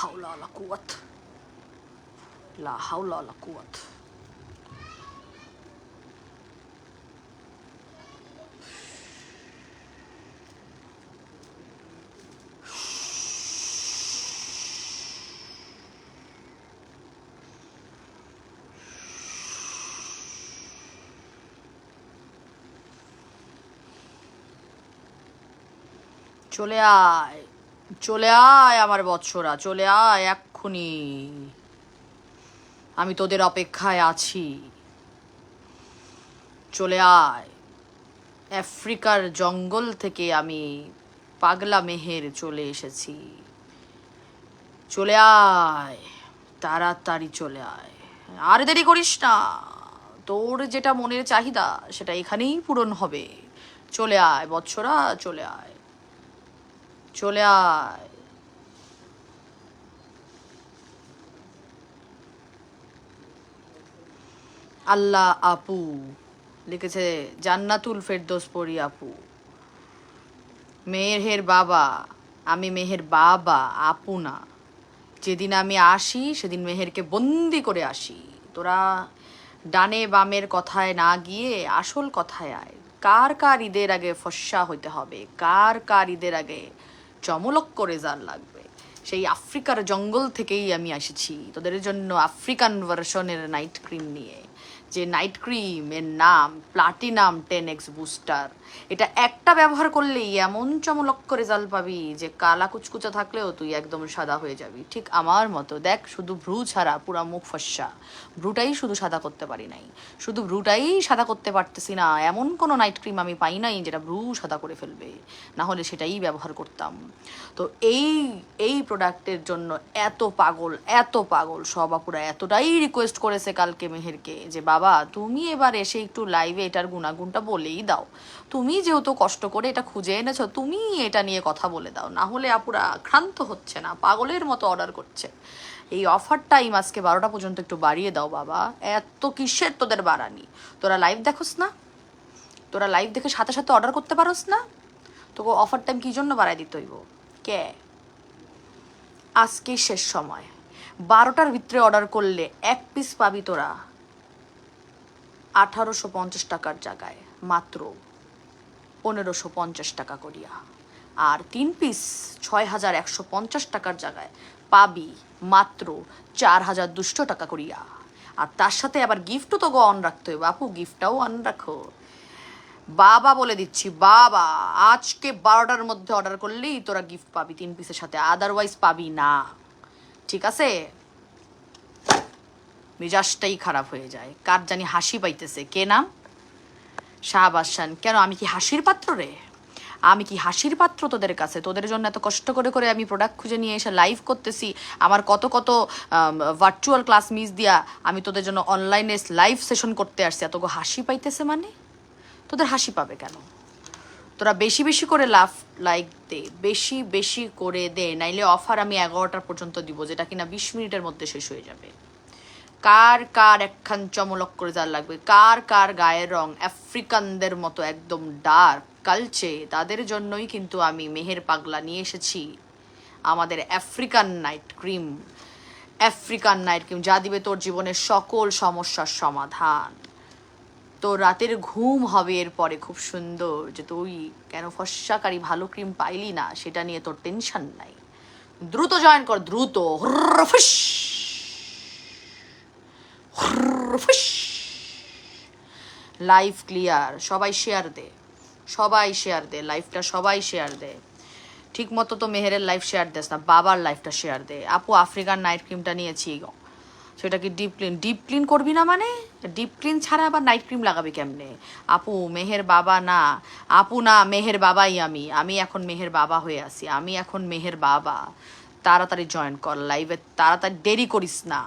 হাওলা ওয়ালা কুওয়াত, লা হাওলা ওয়ালা কুওয়াত। চলে আয়, চলে আয় আমার বৎসরা, চলে আয় এক্ষুনি। আমি তোদের অপেক্ষায় আছি। চলে আয়। আফ্রিকার জঙ্গল থেকে আমি পাগলা মেহের চলে এসেছি। চলে আয়, তাড়াতাড়ি চলে আয়, আর দেরি করিস না। তোর যেটা মনের চাহিদা সেটা এখানেই পূরণ হবে। চলে আয় বৎসরা, চলে আয়, চলে আয়। আল্লাহ আপু লিখেছে, জান্নাতুল ফেরদৌস পরি আপু। মেহের বাবা, আমি মেহের বাবা, আপু না। যেদিন আমি আসি সেদিন মেহেরকে বন্দি করে আসি। তোরা ডানে বামের কথায় না গিয়ে আসল কথায় আয়। কার কার ঈদের আগে ফর্সা হইতে হবে, কার কার ঈদের আগে চমলক্ক রেজাল্ট লাগবে, সেই আফ্রিকার জঙ্গল থেকেই আমি এসেছি তোদের জন্য আফ্রিকান ভার্সনের নাইট ক্রিম নিয়ে। যে নাইট ক্রিমের নাম প্লাটিনাম 10x বুস্টার। এটা একটা ব্যবহার করলেই এমন চমলক্ক রেজাল্ট পাবি যে কালা কুচকুচা থাকলেও তুই একদম সাদা হয়ে যাবি, ঠিক আমার মতো। দেখ, শুধু ভ্রু ছাড়া পুরা মুখ ফর্সা। ভ্রুটাই শুধু সাদা করতে পারি নাই, শুধু ভ্রুটাই সাদা করতে পারতেছি না। এমন কোনো নাইট ক্রিম আমি পাই নাই যেটা ভ্রু সাদা করে ফেলবে, না হলে সেটাই ব্যবহার করতাম। তো এই এই প্রোডাক্টের জন্য এত পাগল, এত পাগল সব আপুরা এতটাই রিকোয়েস্ট করেছে কালকে মেহেরকে যে বাবা তুমি এবার এসে একটু লাইভে এটার গুণাগুণটা বলেই দাও। তুমি যেহেতু কষ্ট করে এটা খুঁজে এনেছো, তুমি এটা নিয়ে কথা বলে দাও, না হলে আপুরা ক্লান্ত হচ্ছে না, পাগলের মতো অর্ডার করছে। এই অফার টাইম আজকে 12টা পর্যন্ত একটু বাড়িয়ে দাও বাবা। এত কিসের তোদের বাড়ানি? তোরা লাইভ দেখোস না? তোরা লাইভ দেখে সাথে সাথে অর্ডার করতে পারোস না? তোকে অফার টাইম কী জন্য বাড়াই দিতে হইব? কে? আজকেই শেষ সময়। 12টার ভিতরে অর্ডার করলে এক পিস পাবি তোরা 1850 টাকার জায়গায় মাত্র 1550 টাকা করিয়া। আর 3 পিস 6150 টাকার জায়গায় পাবি মাত্র 4200 টাকা করিয়া। আর তার সাথে আবার গিফটও তো অন রাখতে হবে বাপু, গিফটটাও অন রাখো। বাবা বলে দিচ্ছি, বাবা আজকে 12টার মধ্যে অর্ডার করলেই তোরা গিফট পাবি 3 পিসের সাথে, আদারওয়াইজ পাবি না, ঠিক আছে? মেজাজটাই খারাপ হয়ে যায়। কার জানি হাসি পাইতেছে, কে নাম? শাহবাজ খান। কেন, আমি কি হাসির পাত্র রে? আমি কি হাসির পাত্র তোদের কাছে? তোদের জন্য এত কষ্ট করে করে আমি প্রোডাক্ট খুঁজে নিয়ে এসে লাইভ করতেছি, আমার কত কত ভার্চুয়াল ক্লাস মিস দিয়া আমি তোদের জন্য অনলাইনে লাইভ সেশন করতে আসছি, এত হাসি পাইতেছে মানে? তোদের হাসি পাবে কেন? তোরা বেশি বেশি করে লাইক দে, বেশি বেশি করে দে, নাইলে অফার আমি 11টা পর্যন্ত দিব, যেটা কিনা 20 মিনিটের মধ্যে শেষ হয়ে যাবে। কার কার একখান চমলক করে যার লাগবে, কার কার গায়ের রং আফ্রিকানদের মতো একদম ডার্ক কালচে, তাদের জন্যই কিন্তু আমি মেহের পাগলা নিয়ে এসেছি আমাদের African night cream. African night cream যা দিবে তোর জীবনের সকল সমস্যার সমাধান। তোর রাতের ঘুম হবে এরপরে খুব সুন্দর, যে তুই কেন ফর্সাকারী ভালো ক্রিম পাইলি না সেটা নিয়ে তোর টেনশন নাই। দ্রুত জয়েন কর, দ্রুত। লাইভ ক্লিয়ার, সবাই শেয়ার দে, সবাই শেয়ার দে লাইভটা, সবাই শেয়ার দে। ঠিক মতো তো মেহেরের লাইভ শেয়ার দেস না, বাবার লাইভটা শেয়ার দে। আপু আফ্রিকান নাইট ক্রিমটা নিয়েছি, সেটা কি ডিপ ক্লিন করবি না? মানে ডিপ ক্লিন ছাড়া আবার নাইট ক্রিম লাগাবি কেমনে? আপু মেহের বাবা না, আপু না, মেহের বাবাই আমি এখন মেহের বাবা হয়ে আছি, আমি এখন মেহের বাবা। তাড়াতাড়ি জয়েন কর লাইভে, তাড়াতাড়ি, দেরি করিস না।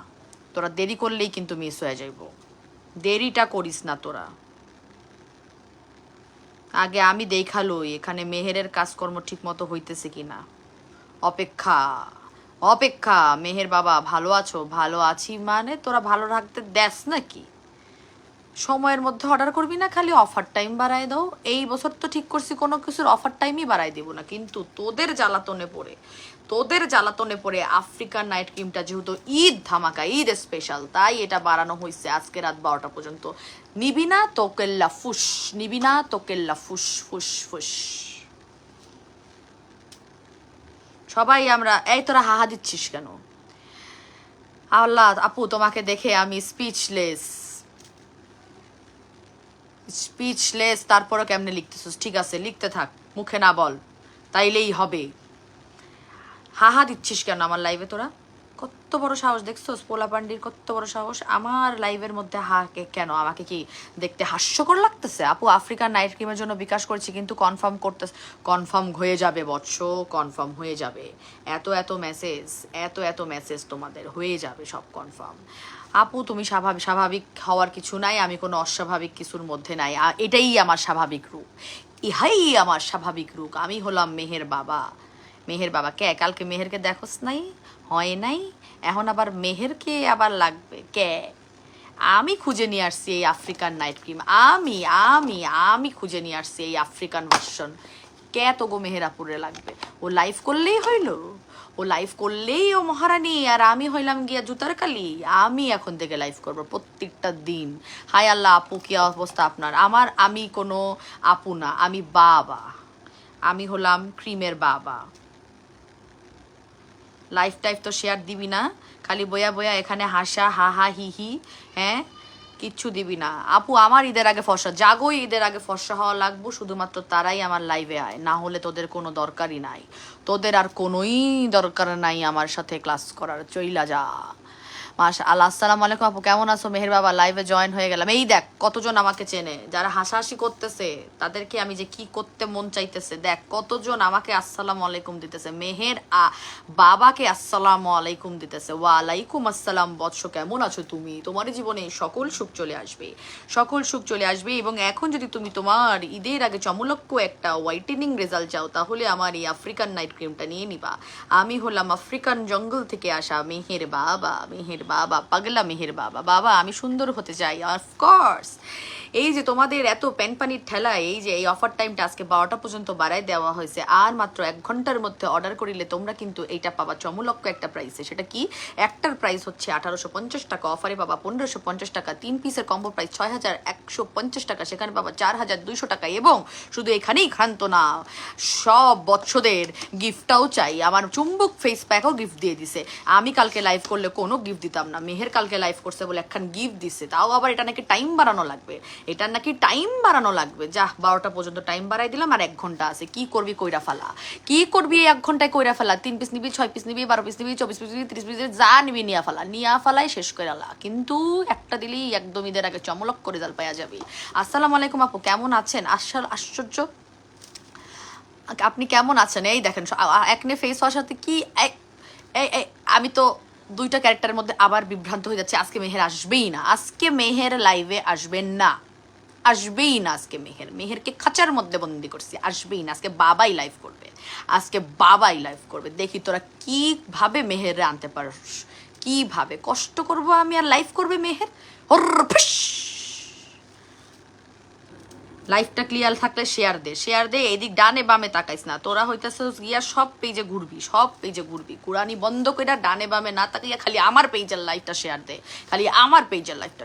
তোরা দেরি করলেই কিন্তু মিস হয়ে যাইব, দেরিটা করিস না তোরা। আগে আমি দেখালই এখানে মেহেরের কাজকর্ম ঠিক মতো হইতেছে কিনা। অপেক্ষা, অপেক্ষা। মেহের বাবা ভালো আছো? ভালো আছি মানে তোরা ভালো রাখতে দেস নাকি? সময়ের মধ্যে অর্ডার করবি না, খালি অফার টাইম বাড়ায় দাও। এই বছর তো ঠিক করছি কোনো কিছুর অফার টাইমই বাড়াই দেবো না, কিন্তু তোদের জ্বালাতনে পড়ে আফ্রিকান নাইট ক্রিমটা যেহেতু ঈদ ধামাকা, ঈদ স্পেশাল, তাই এটা বাড়ানো হয়েছে আজকে রাত 12টা পর্যন্ত। নিবি না তো কেল্লা ফুস, নিবি না তো কেল্লা ফুস ফুস ফুস। সবাই আমরা, এই তোরা হাহা দিচ্ছিস কেন? আল্লাহ আপু তোমাকে দেখে আমি স্পিচলেস। তারপরও কেমনে লিখতেছিস? ঠিক আছে লিখতে থাক, মুখে না বল, তাইলেই হবে। হাহা দিচ্ছিস কেন আমার লাইভে তোরা? কত বড় সাহস দেখছোস? পোলা পান্ডির কত বড় সাহস আমার লাইভের মধ্যে হাকে কেন? আমাকে কি দেখতে হাস্যকর লাগতেছে? আপু আফ্রিকান নাইট ক্রিমের জন্য বিকাশ করেছি, কিন্তু কনফার্ম হয়ে যাবে বৎস, কনফার্ম হয়ে যাবে। এত মেসেজ তোমাদের, হয়ে যাবে সব কনফার্ম। আপু তুমি স্বাভাবিক হওয়ার কিছু নাই, আমি কোনো অস্বাভাবিক কিছুর মধ্যে নাই, এটাই আমার স্বাভাবিক রূপ, ইহাই আমার স্বাভাবিক রূপ। আমি হলাম মেহের বাবা। মেহের বাবা কে? কালকে মেহেরকে দেখোস নাই? হয় নাই, এখন আবার মেহেরকে আবার লাগবে কে? আমি খুঁজে নিয়ে আসছি এই আফ্রিকান নাইট ক্রিম, আমি খুঁজে নিয়ে আসছি এই আফ্রিকান ভার্সন। কে তো গো মেহেরাপুরে লাগবে? ও লাইভ করলেই হইল, ও লাইভ করলেই ও মহারানী, আর আমি হইলাম গিয়া জুতার কালি। আমি এখন থেকে লাইভ করবো প্রত্যেকটা দিন। হায় আল্লাহ আপু কি অবস্থা আপনার? আমি কোনো আপু না, আমি বাবা, আমি হলাম ক্রিমের বাবা। লাইফ টাইফ তো শেয়ার দিবি না, খালি বয়া বয়া এখানে হাসা হা হা হি হি, হ্যাঁ কিচ্ছু দিবি না। আপু আমার ঈদের আগে ফর্সা, জাগোই ঈদের আগে ফর্সা হওয়া লাগবো, শুধুমাত্র তারাই আমার লাইভে আয়, না হলে তোদের কোনো দরকারই নাই, তোদের আর কোনোই দরকার নাই আমার সাথে ক্লাস করার, চইলা যা। মাশাআল্লাহ। আসসালামু আলাইকুম আপু, কেমন আছো? মেহের বাবা লাইভে জয়েন হয়ে গেলাম। এই দেখ কতজন আমাকে চেনে, যারা হাসাহাসি করতেছে তাদেরকে আমি যে কি করতে মন চাইতেছে, দেখ কতজন আমাকে আসসালামু আলাইকুম দিতেছে, মেহের বাবাকে আসসালামু আলাইকুম দিতেছে। ওয়ালাইকুম আসসালাম বৎস, কেমন আছো তুমি? তোমার জীবনে সকল সুখ চলে আসবে, সকল সুখ চলে আসবে। এবং এখন যদি তুমি তোমার ঈদের আগে চমলক্ষ একটা হোয়াইটেনিং রেজাল্ট চাও, তাহলে আমার এই আফ্রিকান নাইট ক্রিমটা নিয়ে নিবা। আমি হলাম আফ্রিকান জঙ্গল থেকে আসা মেহের বাবা, পাগলা মেহের বাবা। বাবা আমি সুন্দর হতে চাই, অফকোর্স। এই যে তোমাদের এত প্যানপানির ঠেলায়, এই যে এই অফার টাইমটা আজকে 12টা পর্যন্ত বাড়ায় দেওয়া হয়েছে, আর মাত্র 1 ঘন্টার মধ্যে অর্ডার করিলে তোমরা কিন্তু এইটা পাবা চমলক্ষ একটা প্রাইসে। সেটা কি? একটার প্রাইস হচ্ছে 1850 টাকা, অফারে পাবা 1550 টাকা, 3 পিসের কম্বো প্রাইস 6150 টাকা, সেখানে পাবা 4200 টাকা। এবং শুধু এখানেই ক্ষান্ত না, সব বৎসদের গিফটটাও চাই। আমার চুম্বক ফেস প্যাকও গিফট দিয়ে দিছে। আমি কালকে লাইভ করলে কোনো গিফট দিতাম না, মেহের কালকে লাইভ করছে বলে একখান গিফট দিছে, তাও আবার এটা নাকি টাইম বাড়ানো লাগবে, যা 12টা পর্যন্ত টাইম বাড়াই দিলাম, আর 1 ঘন্টা আছে। কি করবি কইরা ফালা, কি করবি এই 1 ঘন্টায় কইরা ফেলা? 3 পিস নিবি, 6 পিস নিবি, 12 পিস নিবি, 24 পিস নিবি, 30 পিস নিবি, যা নিবি নিয়া ফালাই শেষ করে আলা। কিন্তু একটা দিলেই একদম ঈদের আগে চমলক করে জাল পাইয়া যাবি। আসসালামু আলাইকুম আপু, কেমন আছেন? আশ্চর্য, আপনি কেমন আছেন? এই দেখেন একনে ফেস ওয়াশ সাথে কি আমি তো 2টা ক্যারেক্টারের মধ্যে আবার বিভ্রান্ত হয়ে যাচ্ছে। আজকে মেহের আসবেই না, আজকে মেহের লাইভে আসবেন না, আসবেই না আজকে মেহেরকে খাঁচার মধ্যে বন্দি করছি, আসবেই না। আজকে বাবাই লাইভ করবে, দেখি তোরা কিভাবে মেহের আনতে পারস, কিভাবে কষ্ট করবো আমি আর লাইভ করবে মেহের। লাইফটা ক্লিয়ার থাকলে শেয়ার দে, এদিক ডানে বামে তাকাইস না। তোরা হইতেছে গিয়া সব পেজে ঘুরবি, কুরানি বন্ধ কইরা ডানে বামে না তাকাইয়া খালি আমার পেজের লাইফটা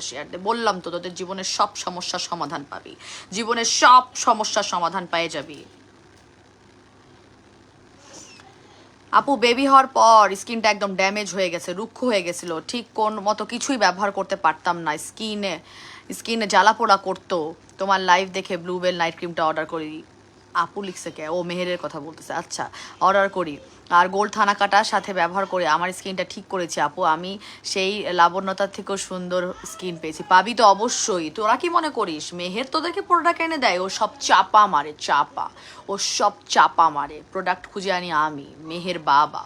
শেয়ার দে, বললাম তো তোদের জীবনের সব সমস্যার সমাধান পাবি, জীবনের সব সমস্যার সমাধান পেয়ে যাবি। আপু বেবি হওয়ার পর স্কিনটা একদম ড্যামেজ হয়ে গেছে, রুক্ষ হয়ে গেছিল, ঠিক কোন মতো কিছুই ব্যবহার করতে পারতাম না, স্কিনে জ্বালা পোড়া করতো। তোমার লাইভ দেখে ব্লুবেল নাইট ক্রিমটা অর্ডার করি। আপু লিখছে কে? ও মেহেরের কথা বলতেছে, আচ্ছা। অর্ডার করি আর গোল্ড থানা কাটার সাথে ব্যবহার করে আমার স্কিনটা ঠিক করেছি আপু, আমি সেই লাবণ্যতার থেকেও সুন্দর স্কিন পেয়েছি। পাবি তো অবশ্যই। তোরা কি মনে করিস মেহের তোদেরকে প্রোডাক্ট এনে দেয়? ও সব চাপা মারে, প্রোডাক্ট খুঁজে আনি আমি, মেহের বাবা।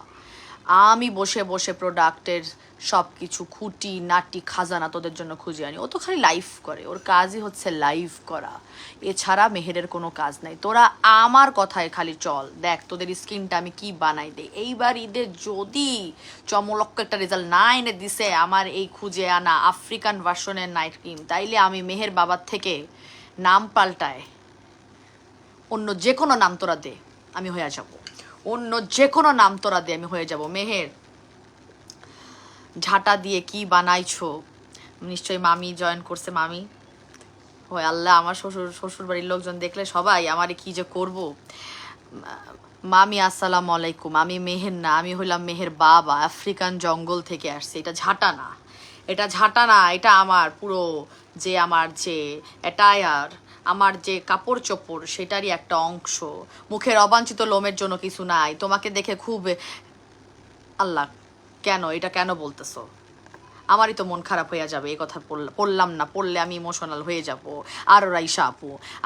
আমি বসে প্রোডাক্টের সব কিছু খুঁটি নাটি খাজানা তোদের জন্য খুঁজে আনি। ও তো খালি লাইভ করে, ওর কাজই হচ্ছে লাইভ করা, এছাড়া মেহেরের কোনো কাজ নাই। তোরা আমার কথায় খালি চল, দেখ তোদের স্কিনটা আমি কি বানাই দেই। এইবার ঈদের যদি চমলক্ষ একটা রেজাল্ট না এনে দিছে আমার এই খুঁজে আনা আফ্রিকান ভার্সনের নাইট ক্রিম, তাইলে আমি মেহের বাবার থেকে নাম পাল্টায় অন্য যে কোনো নাম তোরা দে, আমি হয়ে যাব। অন্য যে কোনো নাম তোরা দে, আমি হয়ে যাব। মেহের ঝাঁটা দিয়ে কি বানাইছো? নিশ্চয়ই মামি জয়েন করছে। মামি, হয় আল্লাহ, আমার শ্বশুর বাড়ির লোকজন দেখলে সবাই আমারে কি যে করব। মামি আসসালামু আলাইকুম। আমি মেহের না, আমি হইলাম মেহের বাবা, আফ্রিকান জঙ্গল থেকে আসছে। এটা ঝাঁটা না, এটা ঝাঁটা না, এটা আমার পুরো আমার যে অ্যাটায়ার, আমার যে কাপড় চোপড় সেটারই একটা অংশ। মুখের অবাঞ্ছিত লোমের জন্য কিছু নাই। তোমাকে দেখে খুব আল্লাহ, কেন এটা কেন বলতেছো? আমারই তো মন খারাপ হয়ে যাবে এই কথা পড়লাম না, পড়লে আমি ইমোশনাল হয়ে যাব। আর রাইসা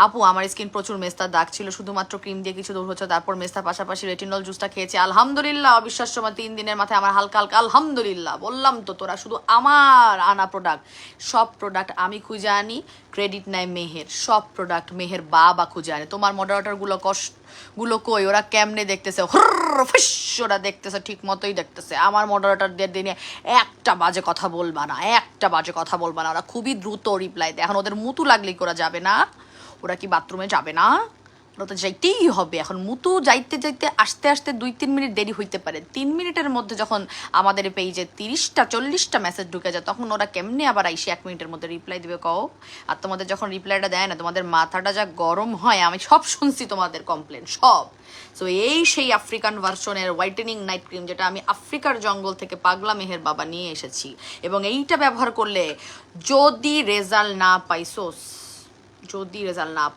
আপু আমার স্কিন প্রচুর মেস্তার দাগ ছিল, শুধুমাত্র ক্রিম দিয়ে কিছু দূর হচ্ছে, তারপর মেস্তার পাশাপাশি রেটিনল জুসটা খেয়েছি, আলহামদুলিল্লাহ। অবিশ্বাস্য, 3 দিনের মাথায় আমার হালকা হালকা আলহামদুলিল্লাহ। বললাম তো, তোরা শুধু আমার আনা প্রোডাক্ট, সব প্রোডাক্ট আমি খুঁজে আনি, ক্রেডিট নেয় মেহের। সব প্রোডাক্ট মেহের বাবা খুঁজে আনে। তোমার মডারেটরগুলো গুলো কই? ওরা কেমনে দেখতেছে? ওরা দেখতেছে, ঠিক মতোই দেখতেছে। আমার মডারেটরদের দিনে একটা বাজে কথা বলবা না, একটা বাজে কথা বলবা না। ওরা খুবই দ্রুত রিপ্লাই দেয়। এখন ওদের মুতু লাগলেই করা যাবে না? ওরা কি বাথরুমে যাবে না? ওরা তো যাইতেই হবে। এখন মুতু যাইতে যাইতে আসতে আসতে 2-3 মিনিট দেরি হইতে পারে। 3 মিনিটের মধ্যে যখন আমাদের পেজে 30-40টা মেসেজ ঢুকে যায়, তখন ওরা কেমনে আবার আইসে 1 মিনিটের মধ্যে রিপ্লাই দিবে কও? আর তোমাদের যখন রিপ্লাইটা দেয় না, তোমাদের মাথাটা যা গরম হয়, আমি সব শুনছি তোমাদের কমপ্লেন সব। সো এই সেই আফ্রিকান ভার্সনের হোয়াইটেনিং নাইট ক্রিম, যেটা আমি আফ্রিকার জঙ্গল থেকে পাগলা মেহের বাবা নিয়ে এসেছি। এবং এইটা ব্যবহার করলে যদি রেজাল্ট না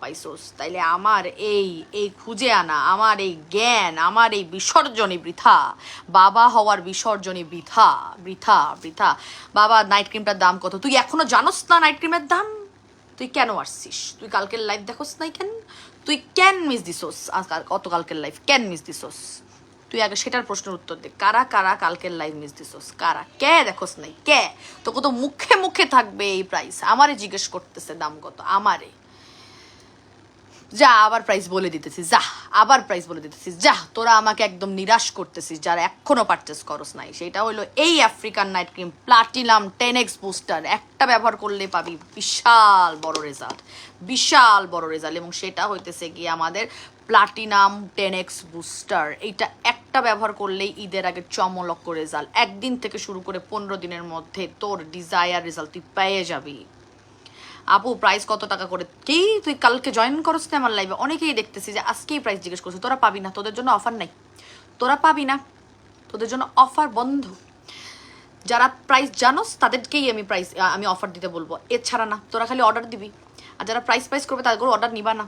পাইছোস, তাইলে আমার এই খুঁজে আনা, আমার এই জ্ঞান, আমার এই বিসর্জনই বৃথা। বাবা হওয়ার বিসর্জনই বৃথা বৃথা বৃথা। বাবা, নাইট ক্রিমটার দাম কত তুই এখনো জানোস না? নাইট ক্রিমের দাম তুই কেন আসছিস? তুই কালকের লাইভ দেখোস নাই কেন? তুই কেন মিস দিছোস? গতকালকের লাইভ কেন মিস দিছোস? তুই আগে সেটার প্রশ্নের উত্তর দে। কারা কারা কালকের লাইভ মিস দিছোস? কারা? কে দেখোস নাই? কে? তোকে তো মুখে মুখে থাকবে এই প্রাইস। আমারে জিজ্ঞেস করতেছে দাম কত, আমারে। যা আবার প্রাইস বলে দিতেছিস, আবার প্রাইস বলে দিতেছিস। তোরা আমাকে একদম নিরাশ করতেছিস, যারা এখনো পারচেস করস নাই। সেটা হলো এই African night cream platinum 10x booster. একটা ব্যবহার করলে পাবি বিশাল বড় রেজাল্ট, বিশাল বড় রেজাল্ট। এবং সেটা হইতেছে গিয়ে আমাদের প্লাটিনাম 10x বুস্টার। এইটা একটা ব্যবহার করলেই ঈদের আগে চমলক্ষ রেজাল্ট। 1 দিন থেকে শুরু করে 15 দিনের মধ্যে তোর ডিজায়ার রেজাল্ট তুই পেয়ে যাবি। আপু প্রাইস কত টাকা করে? কি তুই কালকে জয়েন করছ না আমার লাইভে? অনেকেই দেখতেছি যে আজকেই প্রাইস জিজ্ঞেস করছে। তোরা পাবি না, তোদের জন্য অফার নাই, তোরা পাবি না, তোদের জন্য অফার বন্ধ। যারা প্রাইস জানোস তাদেরকেই আমি অফার দিতে বলবো, এছাড়া না। তোরা খালি অর্ডার দিবি, আর যারা প্রাইস করবে তাদের অর্ডার নিবা না।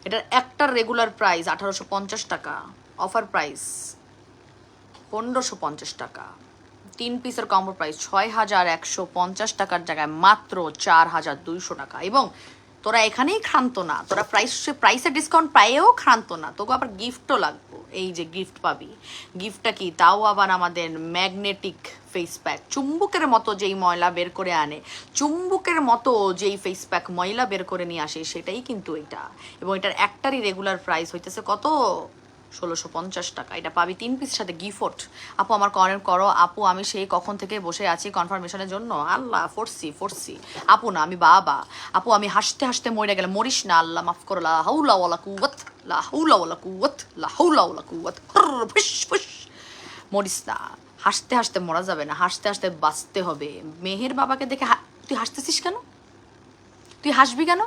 এটার একটার রেগুলার প্রাইস 1850 টাকা, অফার প্রাইস 1550 টাকা। 3 পিসের কম্বো প্রাইস 6150 টাকার জায়গায় মাত্র 4200 টাকা। এবং তোরা এখানেই ক্ষান্ত না, তোরা প্রাইসের ডিসকাউন্ট পাইয়েও ক্ষান্ত না, তোকে আবার গিফটও লাগবো। এই যে গিফট পাবি, গিফটটা কি? তাও আবার আমাদের ম্যাগনেটিক ফেস প্যাক। চুম্বকের মতো যেই ময়লা বের করে আনে, চুম্বকের মতো যেই ফেস প্যাক ময়লা বের করে নিয়ে আসে, সেটাই কিন্তু এটা। এবং এটার একটারই রেগুলার প্রাইস হইতেছে কত? 1650 টাকা। এটা পাবি 3 পিস সাথে গিফট। আপু আমার কমেন্ট করো। আপু আমি সেই কখন থেকে বসে আছি কনফার্মেশনের জন্য। আল্লাহ, ফোরসি আপু না, আমি বাবা। আপু আমি হাসতে হাসতে মরে গেলে। মরিস না, আল্লাহ মাফ করো। লা হাওলা ওয়ালা কুওয়াত, লা হাওলা ওয়ালা কুওয়াত, লা হাওলা ওয়ালা কুওয়াত। ফুস মরিস না। হাসতে হাসতে মরা যাবে না, হাসতে হাসতে বাঁচতে হবে। মেহের বাবাকে দেখে তুই হাসতেছিস কেন? তুই হাসবি কেন?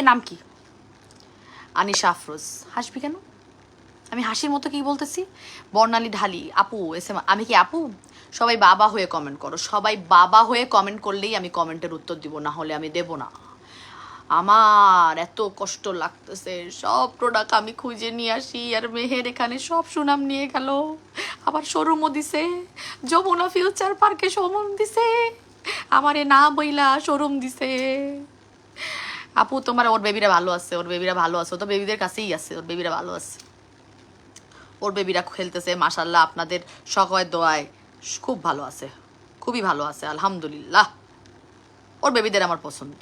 নাম কি? আনিশা আফরোজ। হাসবি কেন? আমি হাসির মতো কি বলতেছি? বর্ণালী ঢালি আপু আমি কি আপু? সবাই বাবা হয়ে কমেন্ট করো, সবাই বাবা হয়ে কমেন্ট করলেই আমি কমেন্টের উত্তর দিব, না হলে আমি দেব না। আমার এত কষ্ট লাগতেছে। সব প্রোডাক্ট আমি খুঁজে নিয়ে আসি, আর মেহের এখানে সব সুনাম নিয়ে গেল। আবার শোরুমও দিছে, যমুনা ফিউচার পার্কে শোরুম দিছে, আমারে না বইলা শোরুম দিছে। আপু তোমার ওর বেবিরা ভালো আছে, ওর বেবিরা ভালো আছে, ও তো বেবিদের কাছেই আছে, ওর বেবিরা ভালো আছে, ওর বেবিরা খেলতেছে মাশাল্লাহ। আপনাদের সকলের দোয়ায় খুব ভালো আছে, খুবই ভালো আছে আলহামদুলিল্লাহ। ওর বেবিদের আমার পছন্দ,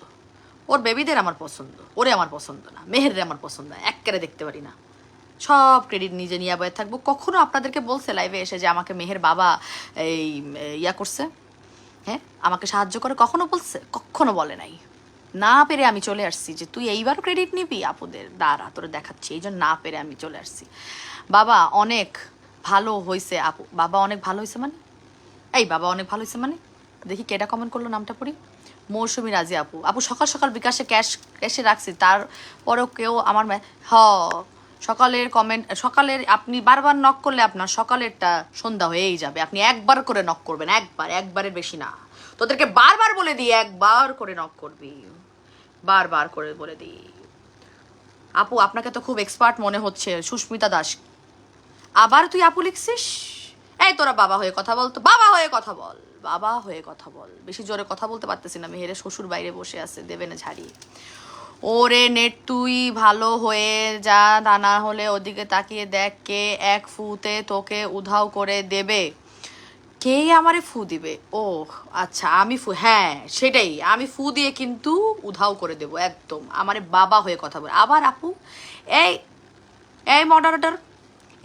ওর বেবিদের আমার পছন্দ, ওরে আমার পছন্দ না, মেহেরে আমার পছন্দ না, এক্কেরে দেখতে পারি না। সব ক্রেডিট নিজে নিয়ে বয়ে থাকবো। কখনো আপনাদেরকে বলছে লাইভে এসে যে আমাকে মেহের বাবা এই ইয়া করছে, হ্যাঁ আমাকে সাহায্য করে, কখনো বলছে? কখনো বলে নাই। না পেরে আমি চলে আসছি যে তুই এইবার ক্রেডিট নিবি আপুদের, দাঁড়া তোরে দেখাচ্ছি, এই জন্য না পেরে আমি চলে আসছি। বাবা অনেক ভালো হয়েছে আপু, বাবা অনেক ভালো হয়েছে মানে, এই বাবা অনেক ভালো হয়েছে মানে, দেখি কেটা কমেন্ট করলো, নামটা পড়ি। মৌসুমী রাজি আপু, আপু সকাল সকাল বিকাশে ক্যাশে রাখছি, তারপরেও কেউ আমার সকালের কমেন্ট, সকালের আপনি বারবার নক করলে আপনার সকালেরটা সন্ধ্যা হয়েই যাবে। আপনি একবার করে নক করবেন, একবারের বেশি না। তোদেরকে বারবার বলে দিই একবার করে নক করবি, বারবার করে বলে দিই। আপু আপনাকে তো খুব এক্সপার্ট মনে হচ্ছে, সুস্মিতা দাস। আবার তুই আপু লিখছিস? এই তোরা বাবা হয়ে কথা বল তো, বাবা হয়ে কথা বল, বাবা হয়ে কথা বল। বেশি জোরে কথা বলতে পারতেছি না, মেহেরে শ্বশুর বাইরে বসে আছে, দেবে না ঝাড়িয়ে। ওরে নেট তুই ভালো হয়ে যা, তা না হলে ওদিকে তাকিয়ে দেখ কে এক ফুতে তোকে উধাও করে দেবে। কে আমারে ফু দিবে? ও আচ্ছা আমি ফু, হ্যাঁ সেটাই, আমি ফু দিয়ে কিন্তু উধাও করে দেব একদম। আমারে বাবা হয়ে কথা বলে আবার আপু। এই এই মডারেটর,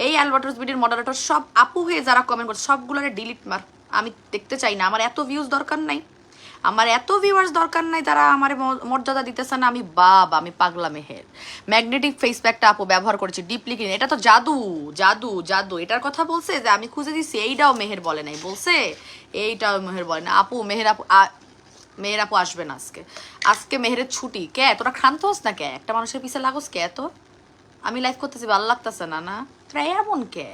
এই অ্যালবার্টাস ভিডিওর মডারেটর, সব আপু হয়ে যারা কমেন্ট করছে সবগুলোরে ডিলিট মার, আমি দেখতে চাই না। আমার এত ভিউজ দরকার নাই, আমার এত ভিউয়ার্স দরকার নাই, তারা আমার মর্যাদা দিতেছে না। আমি বাবা, আমি পাগলা মেহের। ম্যাগনেটিক ফেস প্যাকটা আপু ব্যবহার করেছি, ডিপলি ক্লিন, এটা তো জাদু জাদু জাদু। এটার কথা বলছে যে আমি খুঁজে দিচ্ছি, এইটাও মেহের বলে নাই, বলছে এইটাও মেহের বলে না। আপু মেহের আপু, মেহের আপু আসবে না আজকে, আজকে মেহেরের ছুটি। কে তোরা ক্ষান্ত হস না কে? একটা মানুষের পিছে লাগোস কে এত? আমি লাইভ করতেছি ভালো লাগতেছে না, না তোরা এমন কে?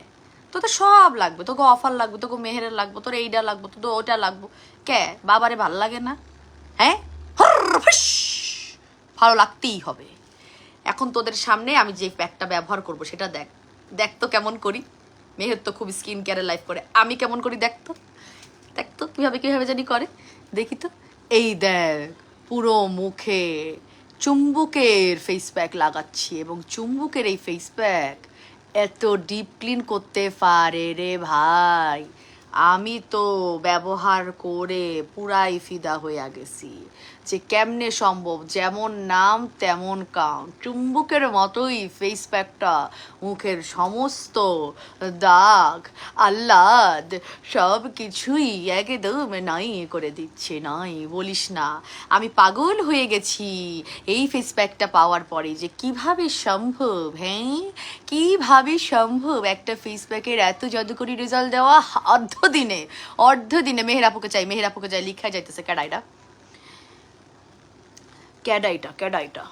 তোদের সব লাগবে, তোকে অফার লাগবে, তোকে মেহেরের লাগবে, তোর এইটা লাগবে, তোর ওইটা লাগবে। কে বাবারে ভাল লাগে না? হ্যাঁ ভালো লাগতেই হবে। এখন তোদের সামনে আমি যে প্যাকটা ব্যবহার করব সেটা দেখ, দেখ তো কেমন করি। মেহের তো খুব স্কিন কেয়ারে লাইফ করে, আমি কেমন করি দেখ তো, দেখ তো কীভাবে কীভাবে জানি করে, দেখি তো। এই দেখ পুরো মুখে চুম্বুকের ফেস প্যাক লাগাচ্ছি, এবং চুম্বুকের এই ফেস প্যাক এত ডিপ ক্লিন করতে পারে রে ভাই। আমি তো ব্যবহার করে পুরাই ফিদা হয়ে গেছি যে কেমনে সম্ভব, যেমন নাম তেমন কাম, চুম্বকের মতোই ফেস প্যাকটা মুখের সমস্ত দাগ আহ্লাদ সব কিছুই একদম নাই করে দিচ্ছে। নাই বলিস না, আমি পাগল হয়ে গেছি এই ফেস প্যাকটা পাওয়ার পরে, যে কিভাবে সম্ভব, হ্যাঁ কিভাবে সম্ভব একটা ফেস প্যাকের এত জাদুকরি রেজাল্ট দেওয়া অর্ধ দিনে। মেহের আপুকে চাই, মেহের আপুকে চাই, লিখা যাইতেছে ক্যাডাইটা ক্যাডাইটা ক্যাডাইটা।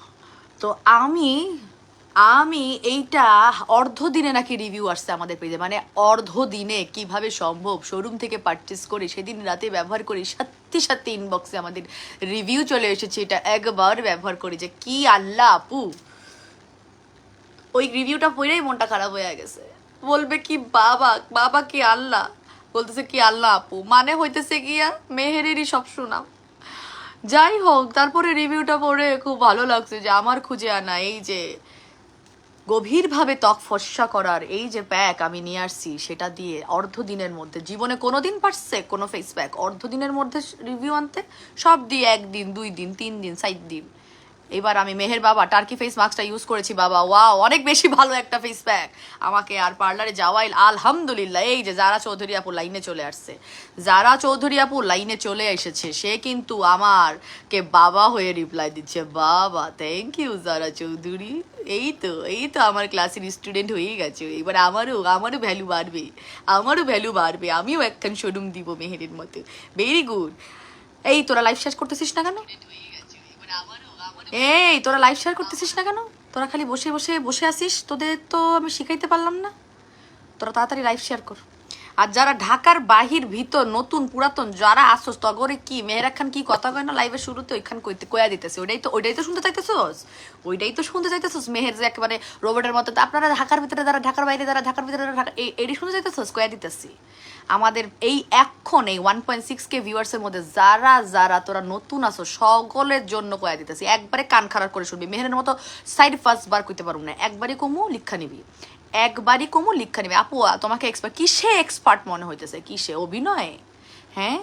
তো আমি আমি এইটা অর্ধ দিনে নাকি রিভিউ আসছে আমাদের পেজে, মানে অর্ধ দিনে কিভাবে সম্ভব, শোরুম থেকে পারচেস করে সেদিন রাতে ব্যবহার করি, সাথে সাথে ইনবক্সে আমাদের রিভিউ চলে এসেছে, এটা একবার ব্যবহার করি, যে কি আল্লাহ আপু। ওই রিভিউটা পড়েই মনটা খারাপ হয়ে গেছে, বলবে কি বাবা, বাবা কি আল্লাহ, বলতেছে কি আল্লাহ আপু, মানে হইতেছে গিয়া মেহেরেরই সব সুনাম। যাই হোক, তারপরে রিভিউটা পড়ে খুব ভালো লাগছে যে আমার খুঁজে আনা এই যে গভীরভাবে ত্বক ফর্সা করার এই যে প্যাক আমি নিয়ে আসছি, সেটা দিয়ে অর্ধ দিনের মধ্যে, জীবনে কোনোদিন পারছে কোনো ফেস প্যাক অর্ধ দিনের মধ্যে রিভিউ আনতে? সব দিয়ে 1 দিন 2 দিন 3 দিন 4 দিন। এবার আমি মেহের বাবা টার্কি ফেস মাস্কটা ইউজ করেছি বাবা, ওয়াও অনেক বেশি ভালো একটা ফেস প্যাক। আমাকে আর পার্লারে যাওয়াই আলহামদুলিল্লাহ। এই যে যারা চৌধুরী আপু লাইনে চলে আসছে, যারা চৌধুরী আপু লাইনে চলে এসেছে, সে কিন্তু আমারকে বাবা হয়ে রিপ্লাই দিচ্ছে, বাবা থ্যাংক ইউ যারা চৌধুরী। এই তো আমার ক্লাসের স্টুডেন্ট হয়ে গেছে, এবার আমারও ভ্যালু বাড়বে, আমিও একখান শোরুম দিব মেহেরের মতো। Very good. এই তোরা লাইফ শেয়ার করতেছিস না কেন? এই তোরা লাইভ শেয়ার করতেছিস না কেন? তোরা খালি বসে বসে বসে আসিস, তোদের তো আমি শিখাইতে পারলাম না। তোরা তাড়াতাড়ি লাইভ শেয়ার কর। আর যারা ঢাকার বাহির ভিতর নতুন পুরাতন যারা আসোস, তগরে কি মেহেরা খান কি কথা কয় না লাইভের শুরুতে, ওইখান কইতে কয়া দিতেছে, ওইটাই তো শুনতে চাইতেছোস, মেহের যে একেবারে রোবটের মতো। আপনারা ঢাকার ভিতরে যারা, ঢাকার বাইরে যারা, ঢাকার ভিতরে এটি শুনতে চাইতেছোস, কয়া দিতেছি। আমাদের এই এখন এই 1.6K ভিউয়ার্সের মধ্যে যারা যারা তোরা নতুন আসো, সকলের জন্য কয়া দিতেছি, একবারে কান খারাপ করে শুনবি। মেহেরের মতো সাইড ফার্স্ট বার কইতে পারবো না, একবারে কমু লিখা নিবি, একবারই কমু লিখা নিবে। আপু তোমাকে এক্সপার্ট কিসে এক্সপার্ট মনে হইতেছে? কিসে? অভিনয়? হ্যাঁ,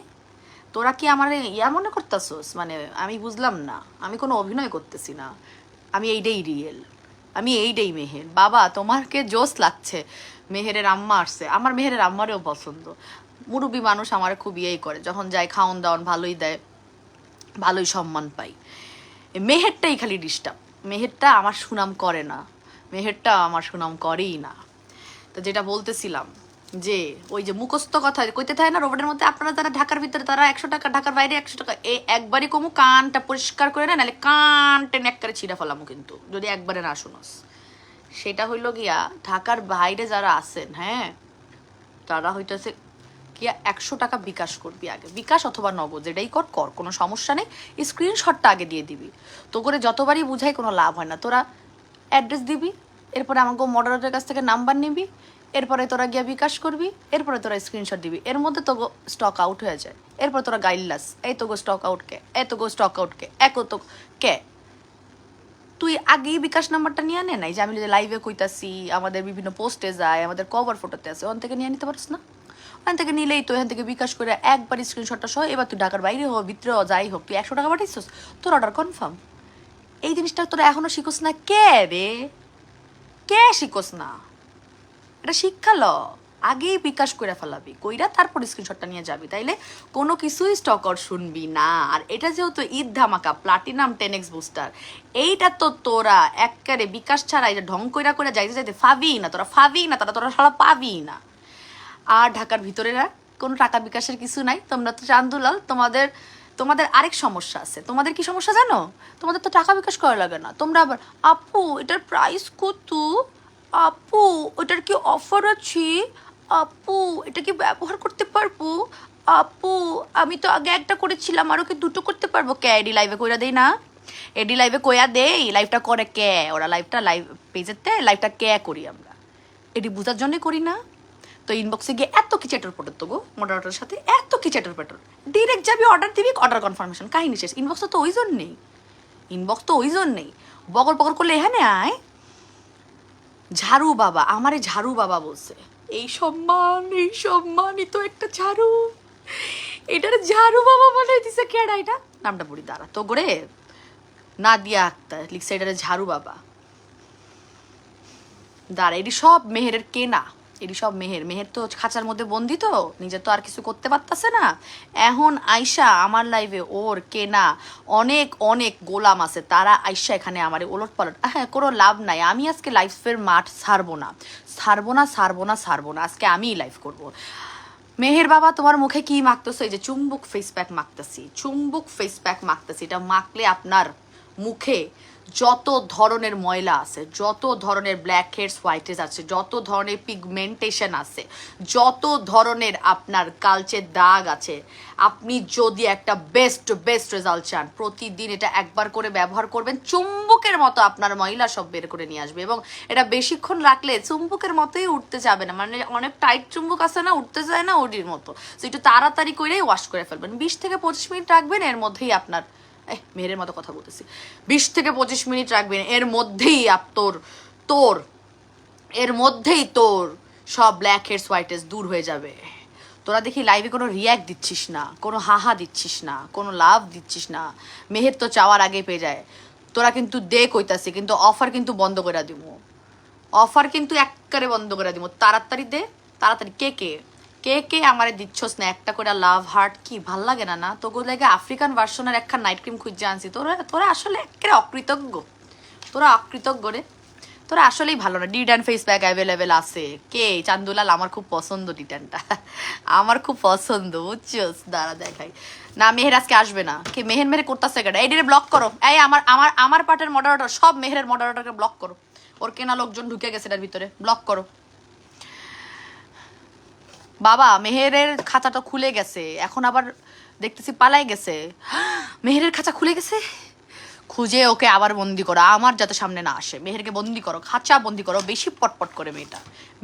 তোরা কি আমার ইয়া মনে করতেছস? মানে আমি বুঝলাম না, আমি কোনো অভিনয় করতেছি না, আমি এইটাই রিয়েল, আমি এইটাই মেহের। বাবা তোমাকে জোস লাগছে, মেহেরের আম্মা আসছে, আমার মেহেরের আম্মারেও পছন্দ। মুরব্বী মানুষ আমার খুব ইয়েই করে, যখন যায় খাওন দাওয়ান ভালোই দেয়, ভালোই সম্মান পাই। মেহেরটাই খালি ডিস্টার্ব, মেহেরটা আমার সুনাম করে না, মেহেরটা আমার সুনাম করেই না। তো যেটা বলতেছিলাম যে ওই যে মুখস্থ কথা কইতে থাকে না রোবটের মধ্যে, আপনারা যারা ঢাকার ভিতরে তারা 100 টাকা, ঢাকার বাইরে 100 টাকা, একবারই কমু কানটা পরিষ্কার করে না, নাহলে কান টেনে একবারে ছিঁড়া ফেলামু কিন্তু, যদি একবারে না শুনস। সেটা হইল গিয়া ঢাকার বাইরে যারা আছেন, হ্যাঁ, তারা হইতেছে গিয়া 100 টাকা বিকাশ করবি আগে, বিকাশ অথবা নগদ, যেটাই কর কর, কোনো সমস্যা নেই। স্ক্রিনশটটা আগে দিয়ে দিবি। তো করে যতবারই বুঝাই কোনো লাভ হয় না। তোরা অ্যাড্রেস দিবি, এরপরে আমাকে মডারেটরের কাছ থেকে নাম্বার নিবি, এরপরে তোরা গিয়া বিকাশ করবি, এরপরে তোরা স্ক্রিনশট দিবি, এর মধ্যে তো স্টক আউট হয়ে যায়। এরপর তোরা গাইডলাস, এই তো গো স্টক আউট কে, এত গো স্টক আউট কে, এক তো কে। তুই আগেই বিকাশ নাম্বারটা নিয়ে আনে নাই যে আমি লাইভে কইতাছি, আমাদের বিভিন্ন পোস্টে যায়, আমাদের কভার ফটোতে আছে, ওখান থেকে নিয়ে নিতে পারিস না? ওখান থেকে নিলেই তো এখান থেকে বিকাশ করে একবার স্ক্রিনশটটা সহ, এবার তুই ঢাকার বাইরে হোক ভিতরে যাই হোক, তুই 100 টাকা পাঠাইছিস, তোর অর্ডার কনফার্ম। এই জিনিসটা তোরা এখনো শিখোস না কে রে? কে শিখোস না? এটা শিক্ষা ল, আগেই বিকাশ করে ফেলাবি, কইরা তারপর স্ক্রিনশটটা নিয়ে যাবি, তাইলে কোনো কিছুই স্টক আউট শুনবি না। আর এটা যেহেতু ঈদ ধামাকা প্লাটিনাম 10x বুস্টার, এইটা তো তোরা একবারে বিকাশ ছাড়া এটা ঢং কইরা করে যাইতে যাইতে ফাবি না, তোরা ফাবি না, তোরা সারা পাবি না। আর ঢাকার ভিতরেরা কোনো টাকা বিকাশের কিছু নাই, তোমরা তো চান্দুলাল, তোমাদের তোমাদের আরেক সমস্যা আছে। তোমাদের কি সমস্যা জানো? তোমাদের তো টাকা বিকাশ করা লাগে না, তোমরা আবার আপু এটার প্রাইস কত, আপু ওটার কি অফার আছে, আপু এটা কি ব্যবহার করতে পারবো, আপু আমি তো আগে একটা করেছিলাম আরও কি দুটো করতে পারবো। কে এডি লাইভে কইরা দেই না? এডি লাইভে কইয়া দেই, লাইভটা করে কে? ওরা লাইভটা লাইভ পেজেতে লাইভটা কে করি আমরা? এটি বোঝার জন্যই করি না। তো ইনবক্সে গিয়ে এত কি চ্যাটার পটার তো গো, মডারেটরের সাথে এত কি চ্যাটার পেটার, ডিরেক্ট যাবি অর্ডার দিবি, অর্ডার কনফার্মেশন, কাহিনী শেষ। ইনবক্স তো ওই জন্যেই, ইনবক্স তো ওই জন্যেই বগর বগর করলে এখানে আয়। ঝাড়ু বাবা, আমারে ঝাড়ু বাবা বলছে, এই সম্মান, এই সম্মানই তো একটা ঝাড়ু, এটার ঝাড়ু বাবা বানাই দিছে কেডা? এটা নামটা পড়ি দাঁড়া তো করে, নাদিয়া আক্তার লিখছে এটারে ঝাড়ু বাবা। দাঁড়া, এটি সব মেহেরের কেনা, এটি সব মেহের। মেহের তো খাঁচার মধ্যে বন্দি, তো নিজে তো আর কিছু করতে পারতেছে না। এখন আয়সা আমার লাইভে ওর কেনা অনেক অনেক গোলাম আছে, তারা আয়সা এখানে আমার ওলট পালট। হ্যাঁ, কোনো লাভ নাই, আমি আজকে লাইফের মাঠ ছাড়বো না, ছাড়বো না, ছাড়বো না, ছাড়বো না, আজকে আমিই লাইভ করবো। মেহের বাবা তোমার মুখে কি মাখতেছো? এই যে চুম্বুক ফেস প্যাক মাখতেছি, চুম্বুক ফেস প্যাক মাখতেছি। এটা মাখলে আপনার মুখে যত ধরনের ময়লা আছে, যত ধরনের ব্ল্যাক হেডস হোয়াইট হেডস আছে, যত ধরনের পিগমেন্টেশন আছে, যত ধরনের আপনার কালচে দাগ আছে, আপনি যদি একটা বেস্ট রেজাল্ট চান, প্রতিদিন এটা একবার করে ব্যবহার করবেন, চুম্বকের মতো আপনার ময়লা সব বের করে নিয়ে আসবে। এবং এটা বেশিক্ষণ রাখলে চুম্বকের মতোই উঠতে যাবে না, মানে অনেক টাইট চুম্বক আছে না, উঠতে যায় না, ওটির মতো। তো একটু তাড়াতাড়ি করেই ওয়াশ করে ফেলবেন, 20 থেকে 25 মিনিট রাখবেন, এর মধ্যেই আপনার মেহেরের মতো কথা বলতেছি, 20 থেকে 25 মিনিট রাখবেন, এর মধ্যেই তোর এর মধ্যেই তোর সব ব্ল্যাক হেডস হোয়াইট হেডস দূর হয়ে যাবে। তোরা দেখি লাইভে কোনো রিয়াক্ট দিচ্ছিস না, কোনো হাহা দিচ্ছিস না, কোনো লাভ দিচ্ছিস না। মেহের তো চাওয়ার আগে পেয়ে যায়। তোরা কিন্তু দে কইতাছি, কিন্তু অফার কিন্তু বন্ধ করে দিব, অফার কিন্তু একবারে বন্ধ করে দিব। তাড়াতাড়ি দে, তাড়াতাড়ি। কে কে কে কে আমারে দিচ্ছস না একটা করে লাভ হার্ট? কি ভাল লাগে না? না তোকে লাগে আফ্রিকান ভার্সনের একখান নাইট ক্রিম খুঁজে আনছি। তোরা আসলে একেবারে অকৃতজ্ঞ, তোরা অকৃতজ্ঞ রে, তোরা আসলেই ভালো না। ডিটান ফেস প্যাক অ্যাভেলেবেল আছে। কে? চান্দুলাল, আমার খুব পছন্দ ডিটানটা, আমার খুব পছন্দ, বুঝছস? দাঁড়া দেখাই না। মেহের আজকে আসবে না। কে মেহের মেহের করতেছে কেটা? এইটারে ব্লক করো। এই আমার আমার আমার পার্টের মডারেটর সব মেহেরের মডারেটরকে ব্লক করো। ওর কেনা লোকজন ঢুকে গেছে এটার ভিতরে, ব্লক করো। বাবা মেহেরের খাঁচাটা খুলে গেছে, এখন আবার দেখতেছি পালাই গেছে। মেহেরের খাঁচা খুলে গেছে, খুঁজে ওকে আবার বন্দি করো, আমার যাতে সামনে না আসে। মেহেরকে বন্দি করো, খাঁচা বন্দি করো। বেশি পটপট করে মেয়েটা,